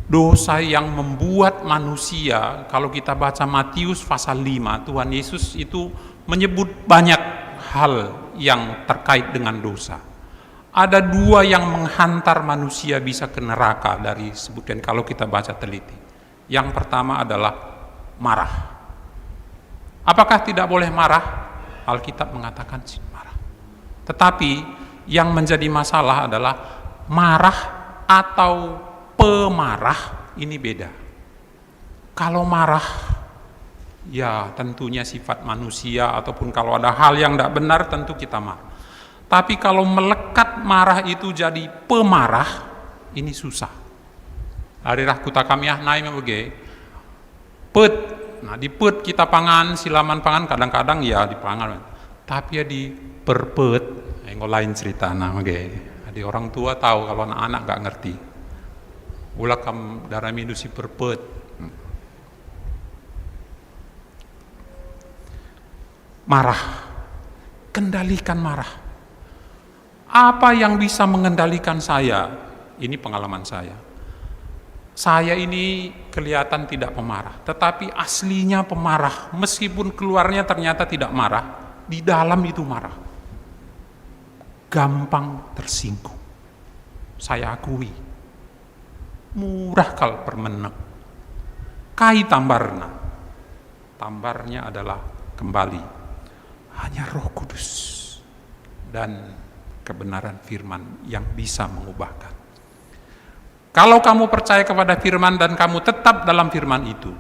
dosa yang membuat manusia, kalau kita baca Matius pasal 5, Tuhan Yesus itu menyebut banyak hal yang terkait dengan dosa. Ada dua yang menghantar manusia bisa ke neraka dari sebutkan kalau kita baca teliti. Yang pertama adalah marah. Apakah tidak boleh marah? Alkitab mengatakan marah. Tetapi yang menjadi masalah adalah marah atau pemarah ini beda. Kalau marah, ya tentunya sifat manusia ataupun kalau ada hal yang tidak benar tentu kita marah. Tapi kalau melekat marah itu jadi pemarah, ini susah. Hari rahkuta kami naik membagi pet. Nah di pet kita pangan, silaman pangan kadang-kadang ya dipangan. Tapi ya di perpet, lain cerita namanya. Jadi orang tua tahu kalau anak-anak gak ngerti. Ulah kam darah minum si perpet. Marah, kendalikan marah. Apa yang bisa mengendalikan saya? Ini pengalaman saya. Saya ini kelihatan tidak pemarah, tetapi aslinya pemarah. Meskipun keluarnya ternyata tidak marah, di dalam itu marah. Gampang tersinggung. Saya akui. Murah kal permenek. Kai tambarna. Tambarnya adalah kembali. Hanya Roh Kudus dan kebenaran firman yang bisa mengubahkan. Kalau kamu percaya kepada firman dan kamu tetap dalam firman itu,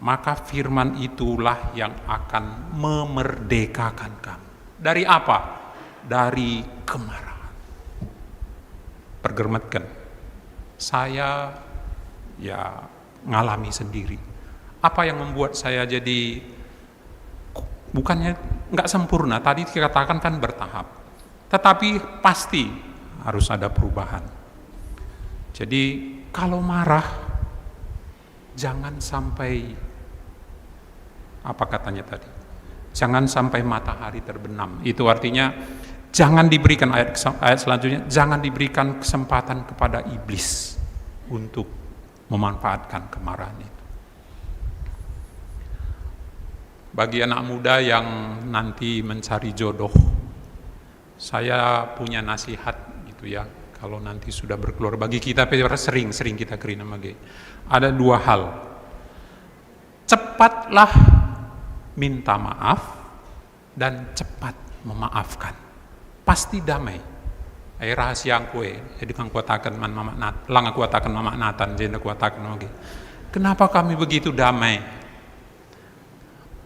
maka firman itulah yang akan memerdekakan kamu. Dari apa? Dari kemarahan. Pergemetkan. Saya ya ngalami sendiri. Apa yang membuat saya jadi bukannya nggak sempurna, tadi dikatakan kan bertahap. Tetapi pasti harus ada perubahan. Jadi kalau marah, jangan sampai, apa katanya tadi? Jangan sampai matahari terbenam. Itu artinya jangan diberikan ayat selanjutnya, jangan diberikan kesempatan kepada iblis untuk memanfaatkan kemarahan itu. Bagi anak muda yang nanti mencari jodoh, saya punya nasihat gitu ya. Kalau nanti sudah berkeluar, bagi kita sering kita kerina mage. Ada dua hal. Cepatlah minta maaf dan cepat memaafkan. Pasti damai. Rahasia kue, jadi kang kuatakan man mama nat, lang aku kuatakan mama natan, jadi kuatakan mage. Kenapa kami begitu damai?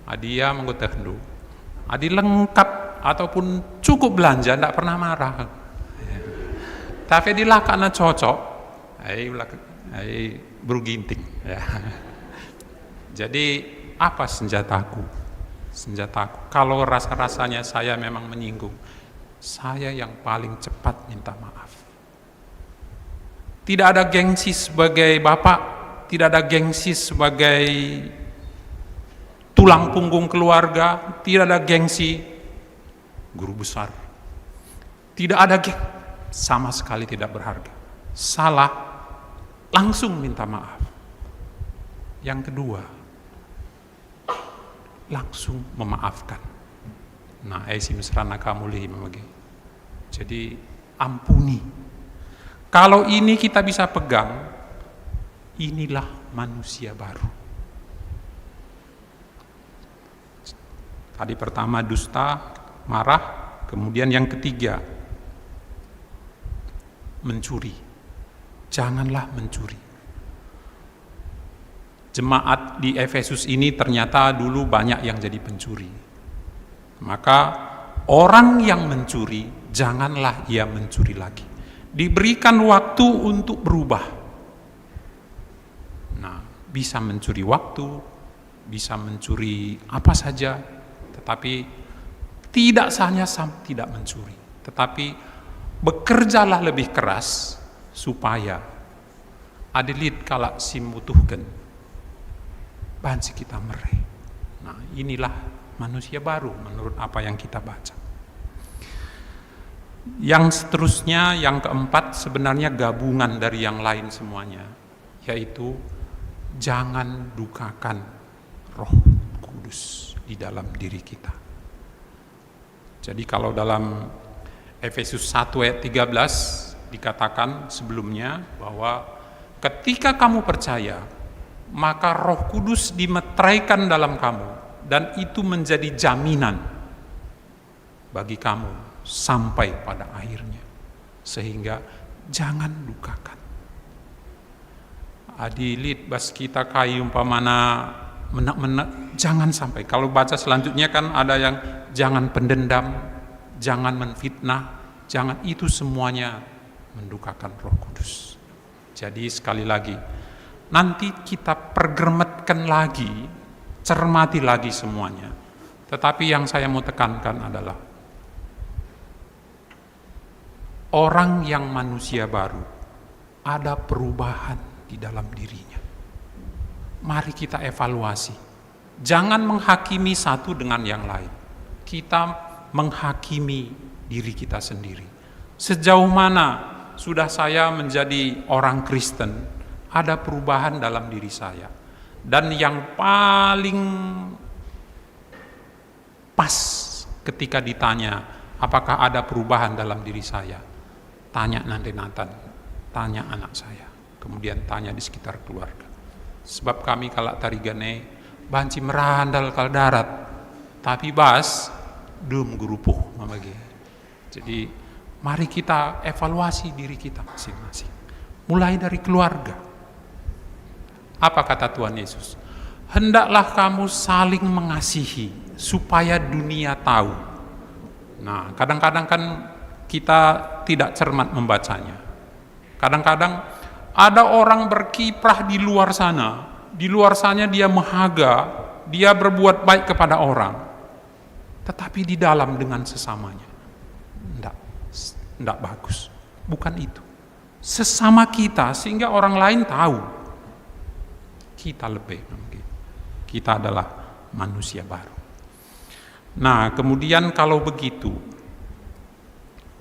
Adia mengutahdu. Adi lengkap ataupun cukup belanja, tidak pernah marah. Tapi dilakana cocok, beruginting. Ya. Jadi apa senjataku? Senjataku. Kalau rasa-rasanya saya memang menyinggung, saya yang paling cepat minta maaf. Tidak ada gengsi sebagai bapak, tidak ada gengsi sebagai tulang punggung keluarga, tidak ada gengsi guru besar. Tidak ada gengsi. Sama sekali tidak berharga. Salah, langsung minta maaf. Yang kedua, langsung memaafkan. Nah, isi mesrana kamu lihi memagi. Jadi ampuni. Kalau ini kita bisa pegang, inilah manusia baru. Tadi pertama dusta, marah, kemudian yang ketiga mencuri. Janganlah mencuri. Jemaat di Efesus ini ternyata dulu banyak yang jadi pencuri. Maka orang yang mencuri, janganlah ia mencuri lagi. Diberikan waktu untuk berubah. Nah, bisa mencuri waktu, bisa mencuri apa saja, tetapi tidak hanya tidak mencuri, tetapi bekerjalah lebih keras supaya adilit kalak simutuhkan bansi kita mereh. Nah, inilah manusia baru menurut apa yang kita baca. Yang seterusnya, yang keempat, sebenarnya gabungan dari yang lain semuanya, yaitu jangan dukakan Roh Kudus di dalam diri kita. Jadi kalau dalam Efesus 1 ayat 13 dikatakan sebelumnya bahwa ketika kamu percaya, maka Roh Kudus dimeteraikan dalam kamu, dan itu menjadi jaminan bagi kamu sampai pada akhirnya. Sehingga jangan dukakan. Adilit bas kita kayu umpamana menak-menak, jangan sampai. Kalau baca selanjutnya kan ada yang jangan pendendam, jangan menfitnah, jangan, itu semuanya mendukakan Roh Kudus. Jadi sekali lagi, nanti kita pergermetkan lagi, cermati lagi semuanya. Tetapi yang saya mau tekankan adalah orang yang manusia baru, ada perubahan di dalam dirinya. Mari kita evaluasi. Jangan menghakimi satu dengan yang lain. Kita menghakimi diri kita sendiri. Sejauh mana sudah saya menjadi orang Kristen, ada perubahan dalam diri saya. Dan yang paling pas ketika ditanya, apakah ada perubahan dalam diri saya? Tanya nanti Nathan, tanya anak saya, kemudian tanya di sekitar keluarga. Sebab kami kalak tarigane banci merandal kal darat, tapi bas dum gurupuh mamage. Jadi mari kita evaluasi diri kita masing-masing, mulai dari keluarga. Apa kata Tuhan Yesus? Hendaklah kamu saling mengasihi supaya dunia tahu. Nah, kadang-kadang kan kita tidak cermat membacanya. Kadang-kadang ada orang berkiprah di luar sana. Di luar sana dia mahaga, dia berbuat baik kepada orang. Tetapi di dalam dengan sesamanya, enggak bagus. Bukan itu. Sesama kita, sehingga orang lain tahu kita lebih. Kita adalah manusia baru. Nah, kemudian kalau begitu,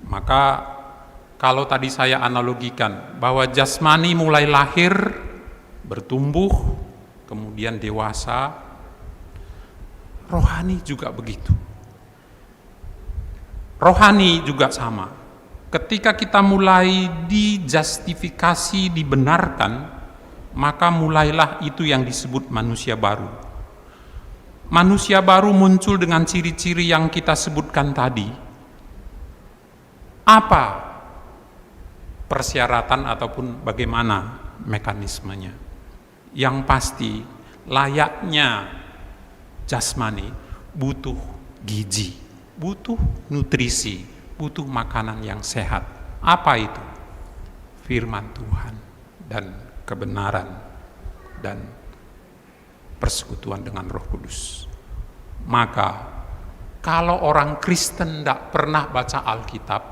maka kalau tadi saya analogikan bahwa jasmani mulai lahir, bertumbuh, kemudian dewasa, rohani juga begitu. Rohani juga sama. Ketika kita mulai dijustifikasi, dibenarkan, maka mulailah itu yang disebut manusia baru. Manusia baru muncul dengan ciri-ciri yang kita sebutkan tadi. Apa persyaratan ataupun bagaimana mekanismenya? Yang pasti layaknya jasmani butuh gizi, butuh nutrisi, butuh makanan yang sehat. Apa itu? Firman Tuhan dan kebenaran dan persekutuan dengan Roh Kudus. Maka kalau orang Kristen tidak pernah baca Alkitab,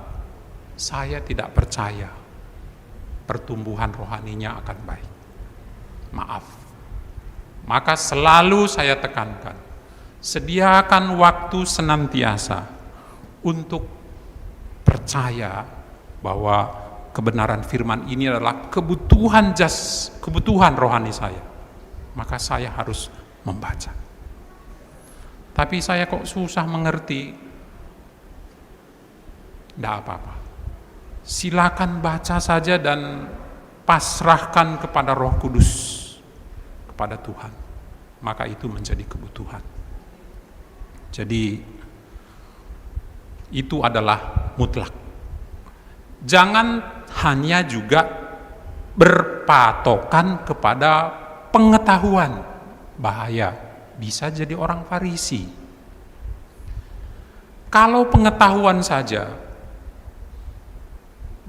saya tidak percaya pertumbuhan rohaninya akan baik. Maaf. Maka selalu saya tekankan, sediakan waktu senantiasa untuk percaya bahwa kebenaran firman ini adalah kebutuhan rohani saya. Maka saya harus membaca. Tapi saya kok susah mengerti. Tidak apa-apa. Silakan baca saja dan pasrahkan kepada Roh Kudus, kepada Tuhan. Maka itu menjadi kebutuhan. Jadi itu adalah mutlak. Jangan hanya juga berpatokan kepada pengetahuan. Bahaya, bisa jadi orang Farisi. Kalau pengetahuan saja,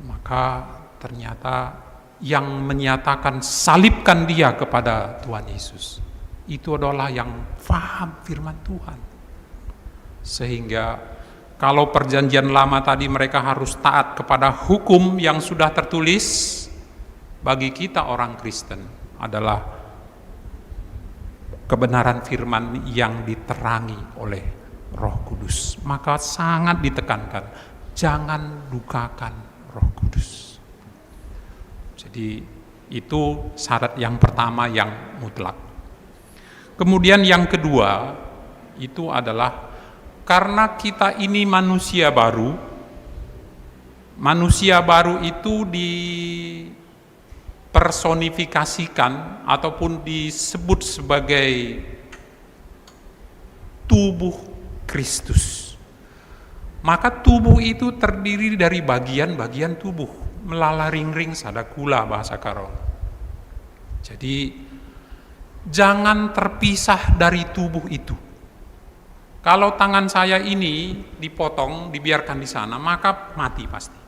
maka ternyata yang menyatakan salibkan dia kepada Tuhan Yesus itu adalah yang paham firman Tuhan. Sehingga kalau perjanjian lama tadi mereka harus taat kepada hukum yang sudah tertulis, bagi kita orang Kristen adalah kebenaran firman yang diterangi oleh Roh Kudus. Maka sangat ditekankan, jangan dukakan Roh Kudus. Jadi itu syarat yang pertama yang mutlak. Kemudian yang kedua itu adalah karena kita ini manusia baru itu dipersonifikasikan ataupun disebut sebagai tubuh Kristus. Maka tubuh itu terdiri dari bagian-bagian tubuh, melala ring-ring sadakula bahasa Karon. Jadi jangan terpisah dari tubuh itu. Kalau tangan saya ini dipotong, dibiarkan di sana, maka mati pasti.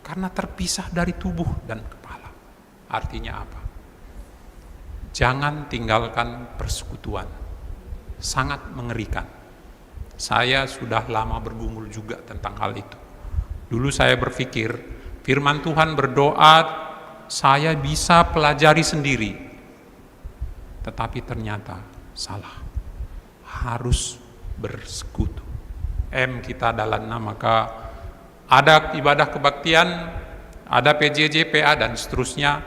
Karena terpisah dari tubuh dan kepala. Artinya apa? Jangan tinggalkan persekutuan. Sangat mengerikan. Saya sudah lama bergumul juga tentang hal itu. Dulu saya berpikir, firman Tuhan berdoa, saya bisa pelajari sendiri. Tetapi ternyata salah. Harus bersekutu. Kita dalamnya, maka ada ibadah kebaktian, ada PJJ, PA dan seterusnya,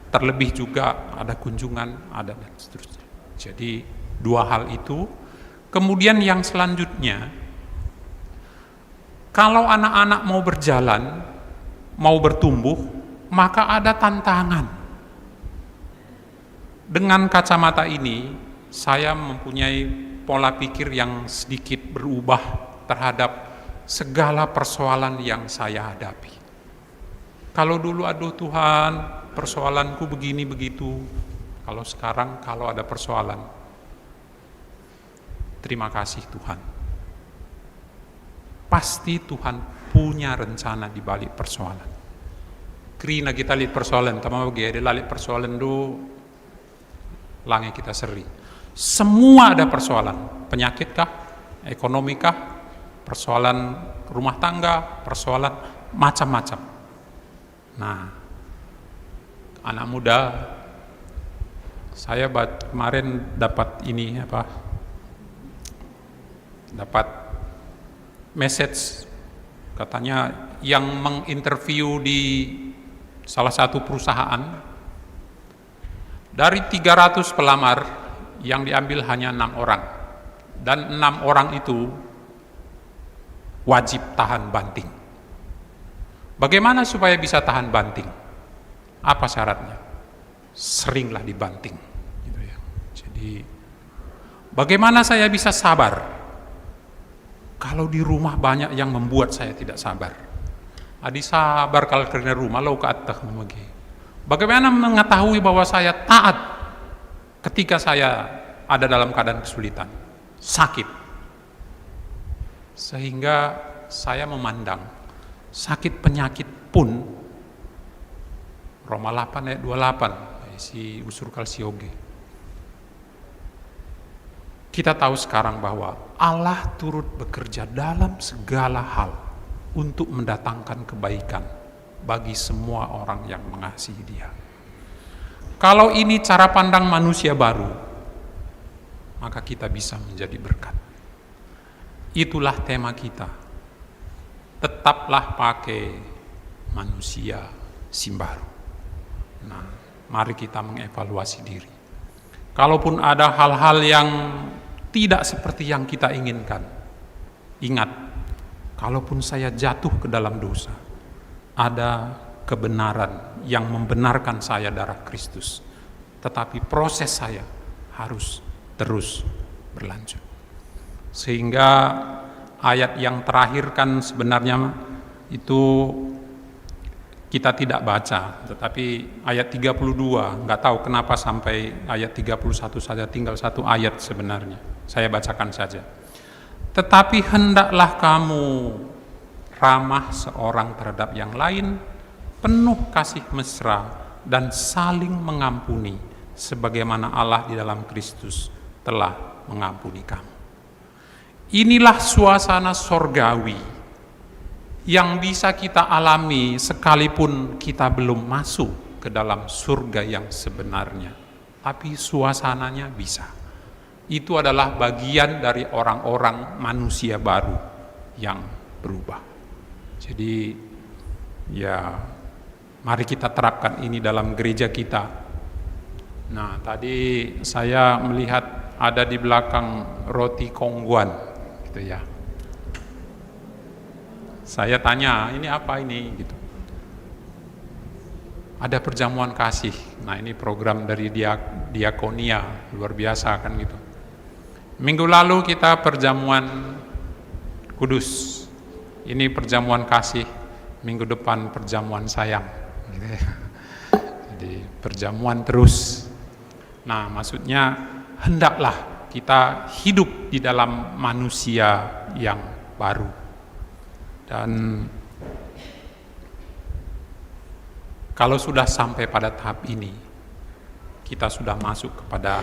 terlebih juga ada kunjungan, ada dan seterusnya. Jadi dua hal itu. Kemudian yang selanjutnya, kalau anak-anak mau berjalan, mau bertumbuh, maka ada tantangan. Dengan kacamata ini, saya mempunyai pola pikir yang sedikit berubah terhadap segala persoalan yang saya hadapi. Kalau dulu, aduh Tuhan, persoalanku begini begitu. Kalau sekarang, kalau ada persoalan, terima kasih Tuhan. Pasti Tuhan punya rencana di balik persoalan. Krina kita lihat persoalan, tamam bagi ada lihat persoalan do, langit kita seri. Semua ada persoalan, penyakit kah, ekonomi kah, persoalan rumah tangga, persoalan macam-macam. Nah, anak muda, saya kemarin dapat ini dapat message, katanya yang menginterview di salah satu perusahaan, dari 300 pelamar yang diambil hanya 6 orang, dan 6 orang itu wajib tahan banting. Bagaimana supaya bisa tahan banting? Apa syaratnya? Seringlah dibanting. Gitu ya. Jadi, bagaimana saya bisa sabar? Kalau di rumah banyak yang membuat saya tidak sabar. Adi sabar kalau kerja rumah, lo ke atas memagi. Bagaimana mengetahui bahwa saya taat ketika saya ada dalam keadaan kesulitan, sakit? Sehingga saya memandang sakit penyakit pun, Roma 8 ayat 28, si usur kalsioge. Kita tahu sekarang bahwa Allah turut bekerja dalam segala hal untuk mendatangkan kebaikan bagi semua orang yang mengasihi Dia. Kalau ini cara pandang manusia baru, maka kita bisa menjadi berkat. Itulah tema kita. Tetaplah pakai manusia simbaru. Nah, mari kita mengevaluasi diri. Kalaupun ada hal-hal yang tidak seperti yang kita inginkan, ingat, kalaupun saya jatuh ke dalam dosa, ada kebenaran yang membenarkan saya darah Kristus. Tetapi proses saya harus terus berlanjut. Sehingga ayat yang terakhir kan sebenarnya itu kita tidak baca, tetapi ayat 32, nggak tahu kenapa sampai ayat 31 saja, tinggal satu ayat sebenarnya. Saya bacakan saja. Tetapi hendaklah kamu ramah seorang terhadap yang lain, penuh kasih mesra dan saling mengampuni, sebagaimana Allah di dalam Kristus telah mengampuni kamu. Inilah suasana sorgawi yang bisa kita alami sekalipun kita belum masuk ke dalam surga yang sebenarnya. Tapi suasananya bisa. Itu adalah bagian dari orang-orang manusia baru yang berubah. Jadi ya mari kita terapkan ini dalam gereja kita. Nah, tadi saya melihat ada di belakang roti kongguan gitu ya. Saya tanya, ini apa ini gitu. Ada perjamuan kasih. Nah, ini program dari diakonia, luar biasa kan gitu. Minggu lalu kita perjamuan kudus. Ini perjamuan kasih. Minggu depan perjamuan sayang. Gitu ya. Jadi perjamuan terus. Nah, maksudnya hendaklah kita hidup di dalam manusia yang baru. Dan kalau sudah sampai pada tahap ini, kita sudah masuk kepada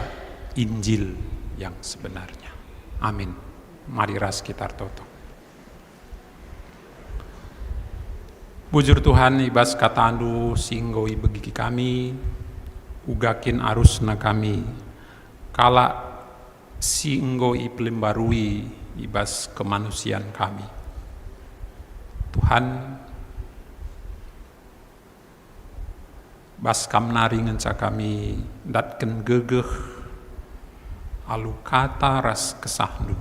Injil yang sebenarnya. Amin. Mari ras kita toto. Bujur Tuhan ibas katandu singgoi begi kami, ugakin arusna kami, kala singgoi pelimbarui ibas kemanusiaan kami. Tuhan, bas kamnari ngenca kami datken gegeh alu kata ras kesahnu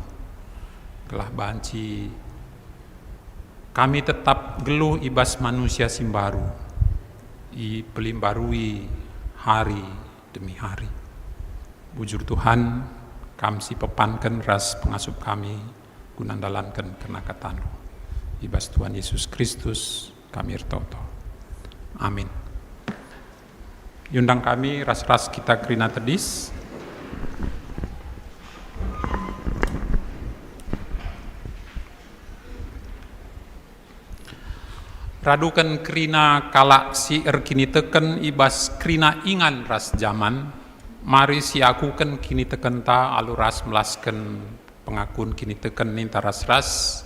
gelah banci kami tetap geluh ibas manusia simbaru i pelimbarui hari demi hari. Bujur Tuhan, kami si pepanken ras pengasup kami gunandalanken kena katanu. Ibas Tuhan Yesus Kristus kami ertoto. Amin. Yundang kami ras-ras kita kerina tedis. Radukan kerina kala si kini teken ibas kerina ingan ras zaman. Mari si akuken kini teken ta alu ras melasken pengakun kini teken ninta ras-ras.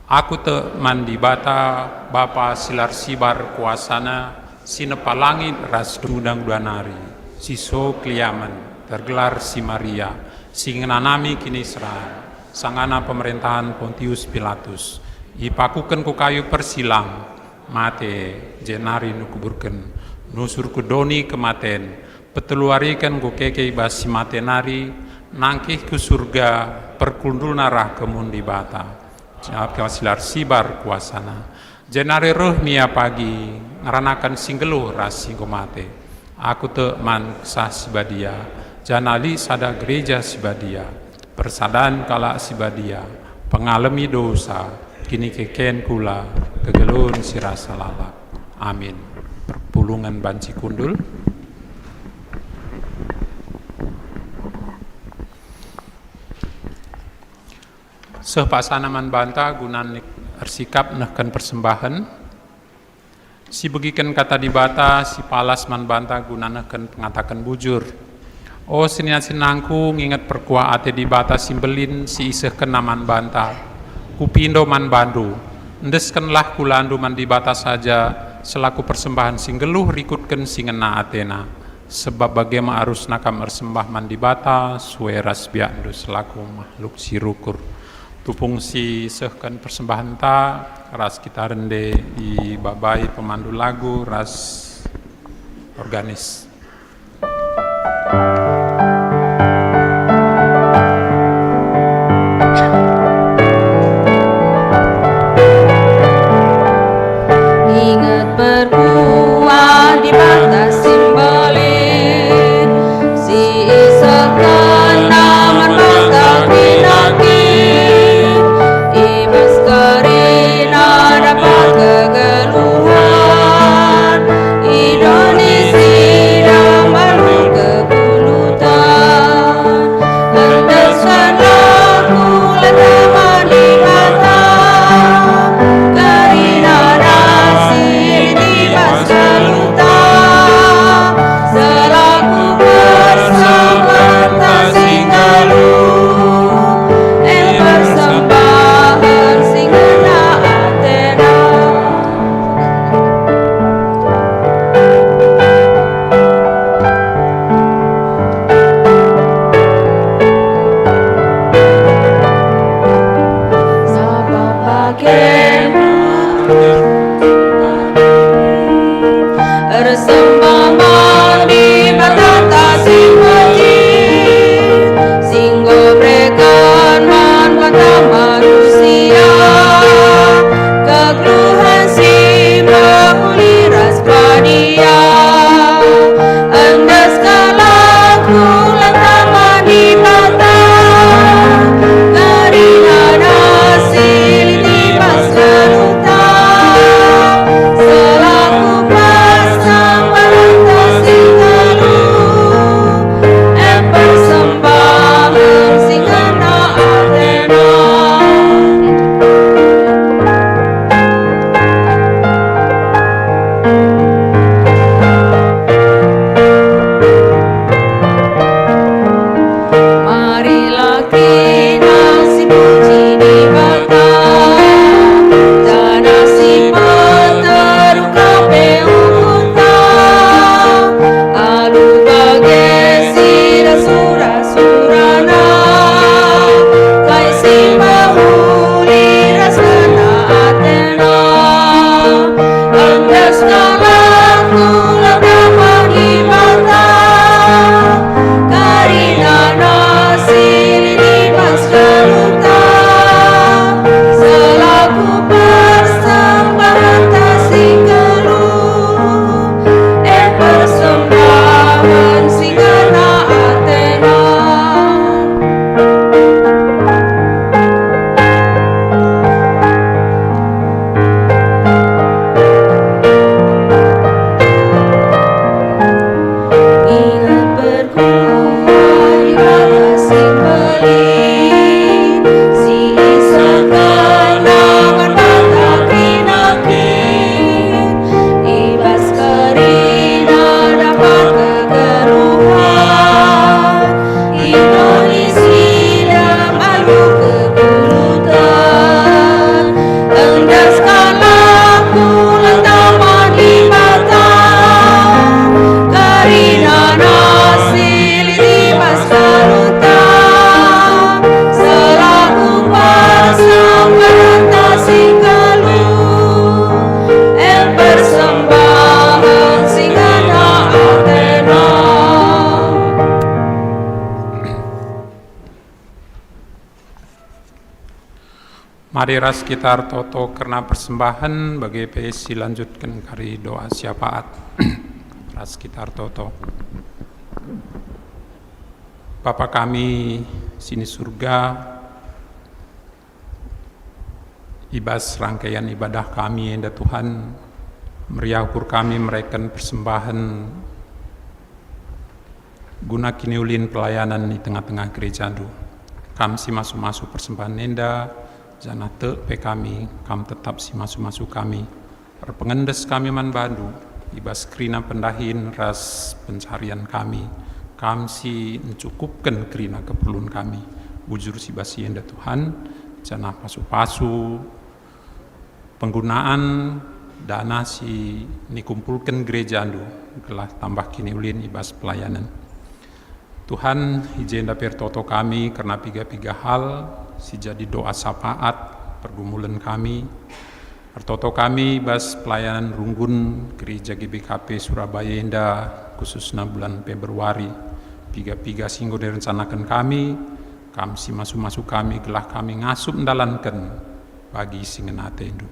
Aku te mandi bata Bapa silar sibar kuasana sinepalangi ras dudang duanari siso kliaman tergelar si Maria singenanami kini Israel sangana pemerintahan Pontius Pilatus ipakuken ku kayu persilang mate jenari nukuburken nusur kudoni kematen peteluarikan ku keke ibas si matenari nangkih ke surga perkundul narah kemundi bata silar sibar kuasana jenari roh mia pagi ngaranakan singgeluh ras singkomate aku te man sah sibadia janali sada gereja sibadia persadan kala sibadia pengalami dosa kini keken kula kegelun sirasa lalak. Amin. Perpulungan banci kundul. Sepasana man banta gunan ersikap nehkan persembahan. Si begikan kata dibata, si palas man banta gunan nehkan pengatakan bujur. Oh sinian sinangku nginget perkua ate dibata simbelin si iseh kenaman banta. Kupindo man bandu. Ndeskenlah kulandu man dibata saja selaku persembahan singgeluh rikutken singena atena. Sebab bagaimana arus nakam ersembah man dibata sueras biandu selaku makhluk sirukur. Tupung si sehkan persembahan ta ras kita rende i babai pemandu lagu ras organis. Ingat berkuah di batas simbolin si isahkan naman bakal pinangkin ibas karina dapat kegeluhan persembahkan di batasi masjid, singgo berikan kata manusia, kegluhan si mahuli raspadia, endas kalaku lantaman di mata, karina nasil di pascaluta, selaku pasang balantasi kalu, persembahan singana Athena. Marilah kita si puji di bata, jana si peteruka peukuta, alu bagesi rasura-surana, kai si mahuli rasana Athena, endas kalaku lantaman di bata, karina nasil di pascaluta, selaku persembahan tasih keluh, persembahan singana Athena. Ingat berkuah di batasi pelin, si isakan naman batakin-akin, ibas karina dapat kegeluhan, Indonesia malu kegulutan, endas kalaku lantaman di mata, karina nasil di pascaluta, selaku pasang balantasi kalu, persembahan singana Athena. Mari ras kita toto karena persembahan bagi PSI lanjutkan kari doa syafaat. Ras kita toto. Bapa kami sini surga, ibas rangkaian ibadah kami enda Tuhan, meriahur kami mereken persembahan guna kiniulin pelayanan di tengah-tengah gereja du. Kam si masuk-masuk persembahan enda, jana te pe kami, kam tetap si masuk-masuk kami. Pengendes kami man bandu, ibas krina pendahin ras pencarian kami. Kam si mencukupkan krina keperluan kami. Bujur si basi enda Tuhan, jana pasu-pasu penggunaan dana si dikumpulkan gereja andu, gelah tambah kini ulin ibas pelayanan. Tuhan ijen dapir toto kami karena piga-piga hal, si jadi doa syafaat pergumulan kami. Pertoto kami bas pelayanan runggun gereja GBKP Surabaya Enda khususnya bulan Februari. Piga-piga singgo direncanakan kami si masuk-masuk kami gelah kami ngasup mendalankan bagi singenate indu.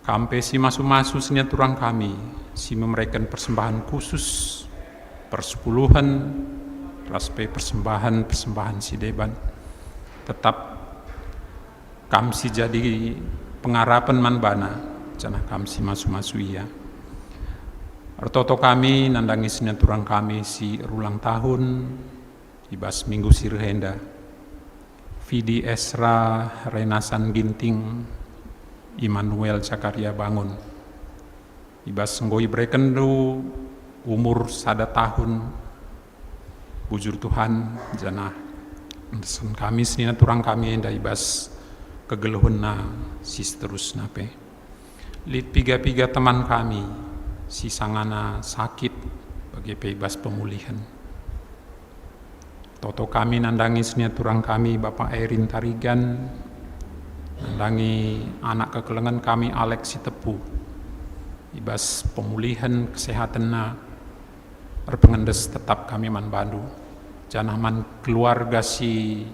Kampe si masuk-masuk turang kami, si memberikan persembahan khusus persepuluhan, raspe persembahan si deban. Tetap kami si jadi pengarapan manbana, janah kami si masuk-masuk iya. Artoto kami nandangi turang kami si ulang tahun, ibas minggu sirhenda. Vidi Esra Renasan Ginting, Immanuel Zakaria Bangun. Ibas nggoi brekendu umur 1 tahun, bujur Tuhan janah Sen kami senina turang kami enda ibas kegeluhun na si seterusna pe. Lit piga-piga teman kami si sangana sakit bagi pe ibas pemulihan. Toto kami nandangi senina turang kami Bapak Erin Tarigan, nandangi anak kekelengan kami Alex Sitepu. ibas pemulihan kesehatanna pengendes tetap kami man bandu. Janah man keluarga si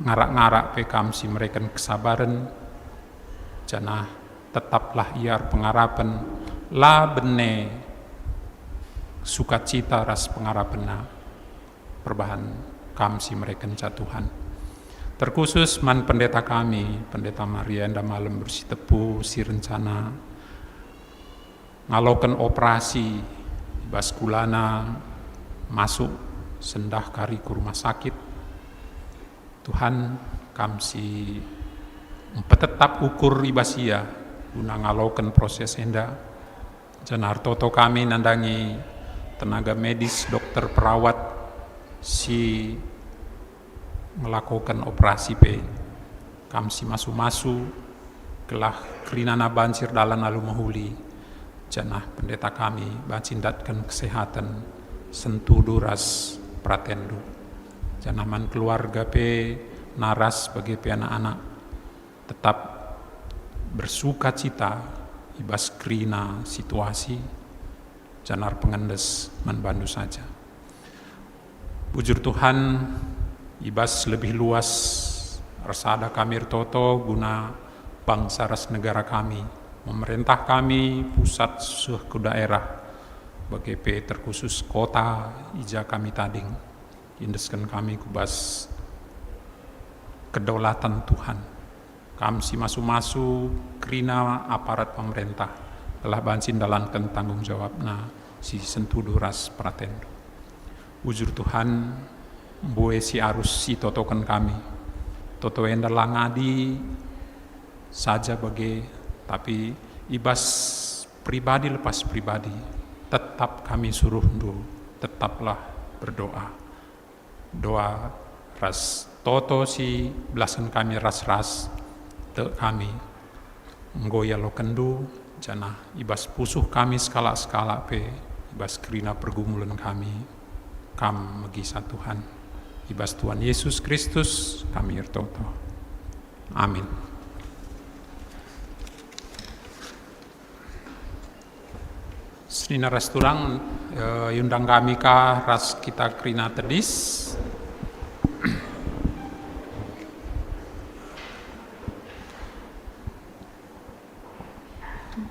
ngarak-ngarak pekam si mereka kesabaran. Janah tetaplah iar pengarapan la bene sukacita ras pengarapanna perbahan kam si mereka Tuhan. Terkhusus man pendeta kami, pendeta Maria enda malam bersih tepu si rencana ngalokan operasi baskulana masuk sendah kari ke rumah sakit. Tuhan kamsi tetap ukur ibasia guna ngalokan proses enda. Janar toto kami nandangi tenaga medis, dokter, perawat si melakukan operasi pe. Kamsi masu-masu kelah kerinana bancir dalam alu mahuli. Janah pendeta kami bacindatkan kesehatan sentuh duras pratendu. Janah man keluarga pe naras bagi pe anak-anak tetap bersuka cita ibas krina situasi janar pengendes man bandu saja. Bujur Tuhan ibas lebih luas rasada kami toto guna bangsa ras negara kami. Memerintah kami pusat suh ke daerah BGP terkhusus kota ija kami tading indeskan kami kubas kedaulatan Tuhan. Kami si masu-masu krina aparat pemerintah telah bansin dalankan tanggung jawabna si sentuh duras pratendu. Ujur Tuhan boe si arus si totokan kami toto enda langadi saja bagi tapi ibas pribadi lepas pribadi tetap kami suruh tetaplah berdoa. Doa ras toto si belasan kami ras te kami nggoya lo kendu jana ibas pusuh kami skala pe ibas kerina pergumulan kami kam megisa Tuhan ibas Tuhan Yesus Kristus kami ertoto. Amin. Srina resturang yundang kami ka ras kita krina tedis.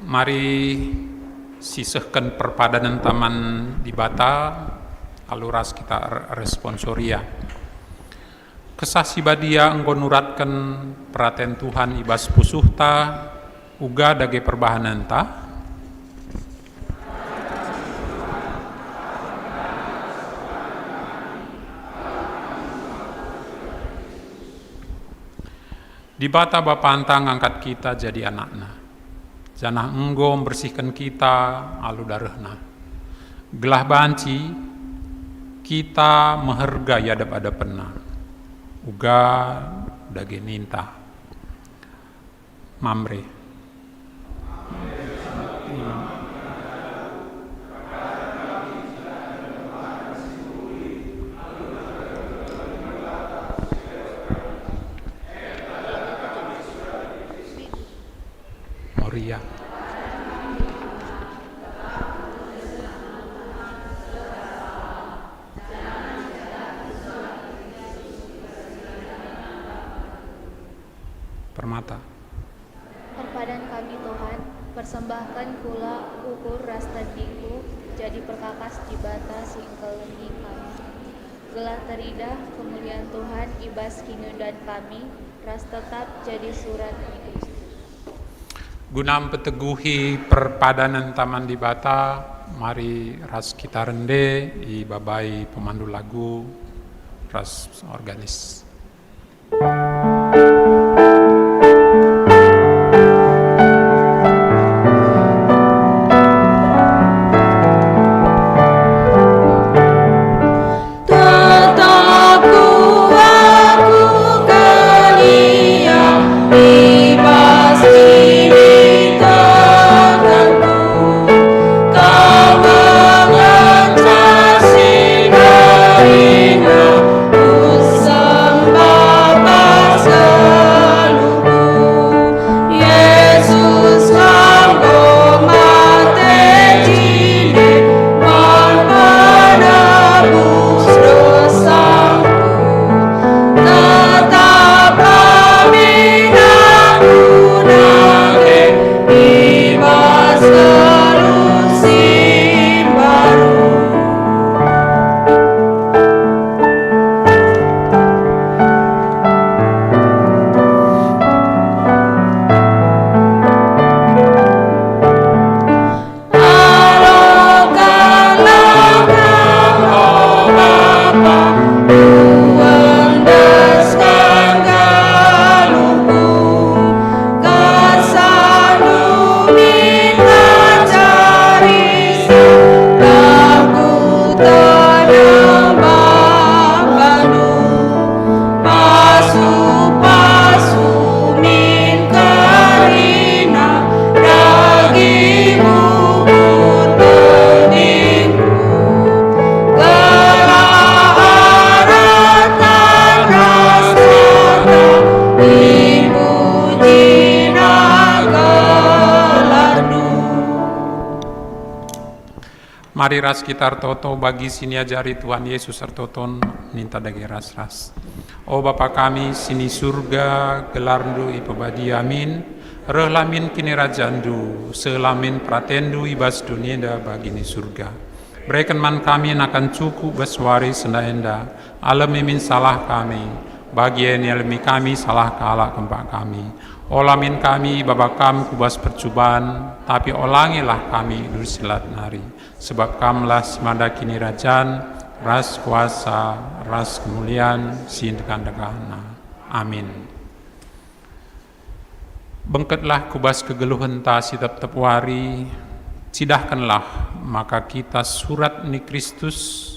Mari sisehkan perpadanan taman di Bata aluras kita responsoria. Kesah sibadia engko nuratkan perhatian Tuhan ibas pusuhta uga dage perbahanan ta. Di Bata Bapanta ngangkat kita jadi anakna. Janah enggo membersihkan kita alu darahna. Gelah banci kita meherga yadap-adapenna. Uga dage ninta. Mamre. Moria. Permata. Perpadan kami Tuhan, persembahkan kula ukur ras tandingku, jadi perkakas di bata si engkau lengi kami. Gelah teridah kemuliaan Tuhan ibas kingundan kami, ras tetap jadi surat Kristus. Guna mempeteguhi perpadanan Taman di Bata, mari ras kita rende i babai pemandu lagu ras organis. Sama Mari ras kita toto bagi sini ajari Tuhan Yesus artoton minta dagi ras. O Bapa kami sini surga gelarndu ipabadi amin. Relamin kini rajandu selamin pratendu ibas dunia bagi ni surga. Berikan man kami akan cukup baswari sendaenda. Alam mimin salah kami. Bagi yang alami kami salah kalah kempak kami. Olamin kami babakam kubas percubaan, tapi olangilah kami dursilat nari. Sebab kamlah simanda kini rajan, ras kuasa, ras kemuliaan, sindekan degana. Amin. Bengketlah kubas kegeluhan ta si tep wari, cidahkanlah maka kita surat ni Kristus,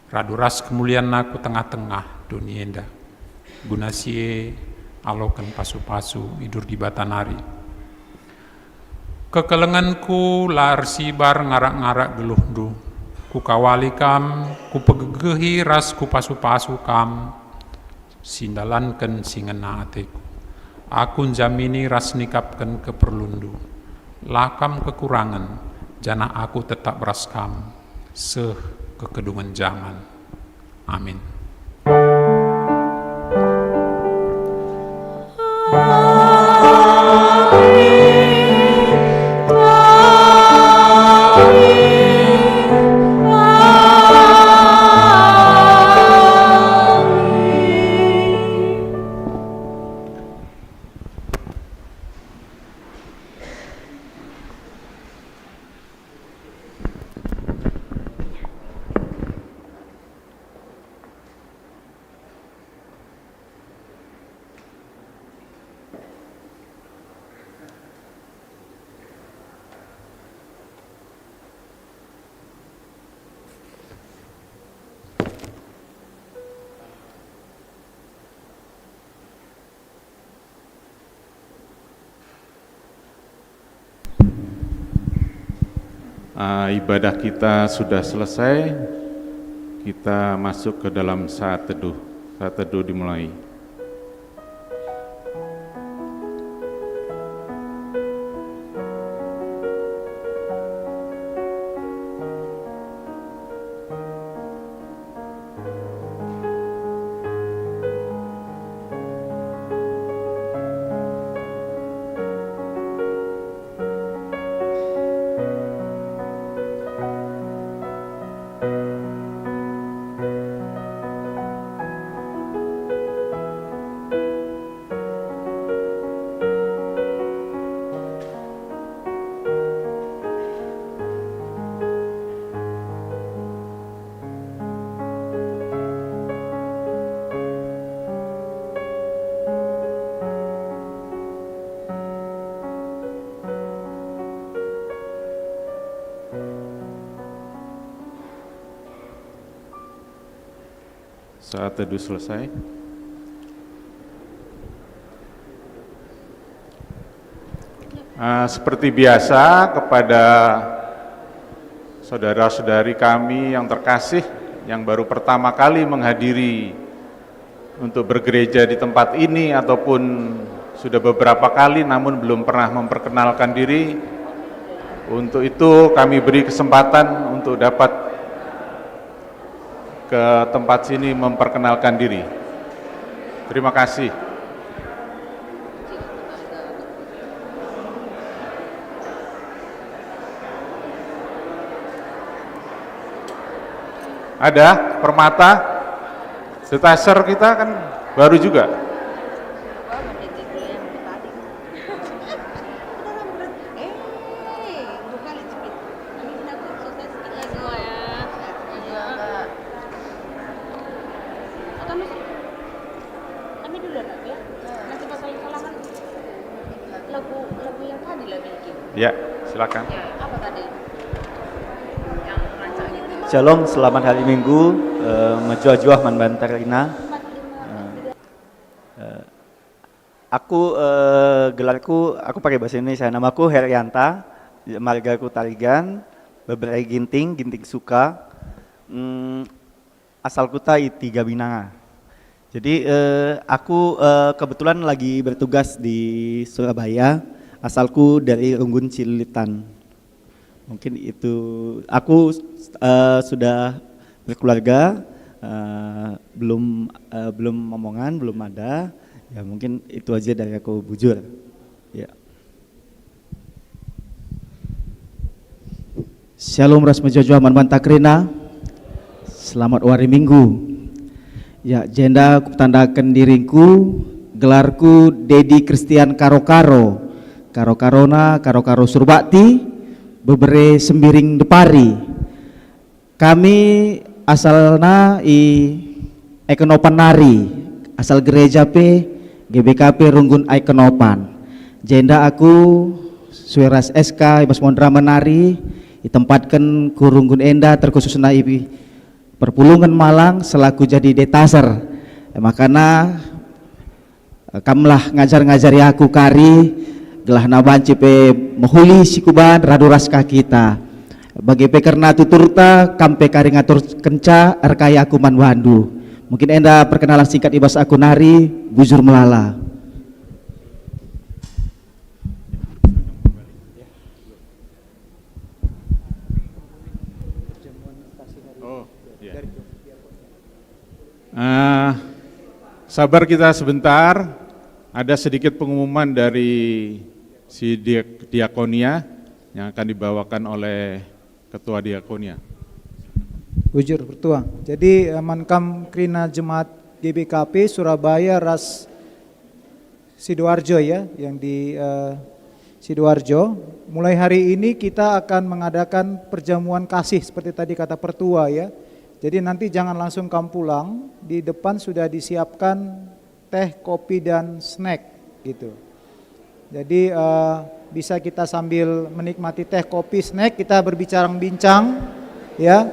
radu ras kemuliaan aku tengah-tengah dunia indah. Guna sie alokan pasu-pasu idur di batanari. Kekelenganku lar sibar ngarak-ngarak geluhdu. Ku kawali kam, ku pegegehi ras ku pasu-pasu kam. Sindalankan singena ateku. Aku jamini ras nikapkan keperlundu. Lakam kekurangan, jana aku tetap ras kam. Seh kekedungan zaman. Amin. Ibadah kita sudah selesai, kita masuk ke dalam saat teduh. Saat teduh dimulai. Saat teduh selesai. Seperti biasa kepada saudara-saudari kami yang terkasih yang baru pertama kali menghadiri untuk bergereja di tempat ini ataupun sudah beberapa kali namun belum pernah memperkenalkan diri, untuk itu kami beri kesempatan untuk dapat ke tempat sini memperkenalkan diri. Terima kasih. Ada Permata, detaser kita kan baru juga. Ya, silakan. Apa tadi? Shalom, selamat hari Minggu. Menjuah-juah man bantarina. Aku gelarku, aku pakai bahasa Indonesia. Namaku Herianta, margaku Taligan, beberai ginting suka. Asalku tai Tiga Binanga. Jadi aku kebetulan lagi bertugas di Surabaya. Asalku dari Unggun Cililitan. Mungkin itu, aku sudah berkeluarga, belum omongan, belum ada. Ya mungkin itu aja dari aku, bujur. Ya. Shalom Rasmajojo Aman Takrina. Selamat hari Minggu. Ya, jenda aku tandakan diriku, gelarku Dedi Christian Karo-Karo. Karo-Karona, Karo-Karo Surbakti, bebere sembiring depari. Kami asalna Ekonopan Nari, asal gereja GBKP Runggun Ekonopan. Jenda aku Sueras SK Ibas Mondra Menari, ditempatkan ku Runggun Enda terkhususna Perpulungan Malang selaku jadi detaser. Makanya kamlah ngajari aku kari gelah nabanci mahuli sikuban raduraska kita. Bagi pekerna tuturta kampe kari ngatur kenca erkaya aku manwandu. Mungkin enda perkenalan singkat ibas aku Nari, bujur melala. Sabar kita sebentar, ada sedikit pengumuman dari si diakonia yang akan dibawakan oleh Ketua Diakonia. Bujur Pertua. Jadi Mankam Krina Jemaat GBKP Surabaya Ras Sidoarjo ya, yang di Sidoarjo. Mulai hari ini kita akan mengadakan perjamuan kasih seperti tadi kata Pertua ya. Jadi nanti jangan langsung kamu pulang, di depan sudah disiapkan teh, kopi dan snack gitu. Jadi bisa kita sambil menikmati teh, kopi, snack kita berbincang-bincang ya.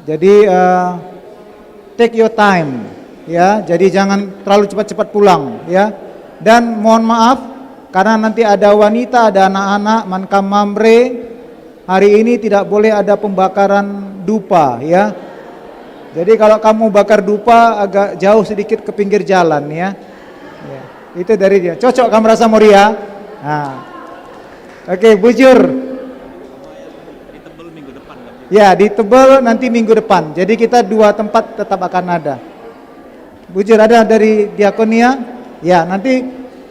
Jadi take your time ya. Jadi jangan terlalu cepat-cepat pulang ya. Dan mohon maaf karena nanti ada wanita, ada anak-anak Mankam Mamre, hari ini tidak boleh ada pembakaran dupa ya. Jadi kalau kamu bakar dupa agak jauh sedikit ke pinggir jalan ya. Ya, itu dari dia. Cocok kamu rasa Moria? Nah. Oke, bujur. Ditebel minggu depan kan? Ya, ditebel nanti minggu depan. Jadi kita 2 tempat tetap akan ada. Bujur ada dari Diakonia? Ya, nanti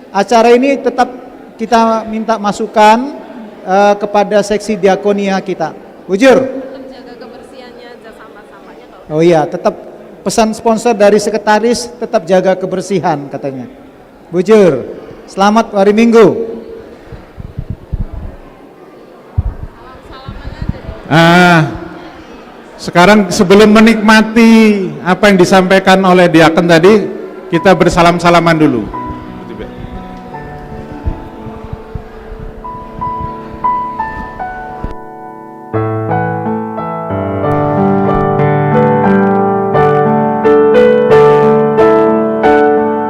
acara ini tetap kita minta masukan kepada seksi Diakonia kita. Bujur. Oh iya, tetap pesan sponsor dari sekretaris tetap jaga kebersihan katanya. Bujur, selamat hari Minggu. Sekarang sebelum menikmati apa yang disampaikan oleh Diakon tadi, kita bersalam-salaman dulu.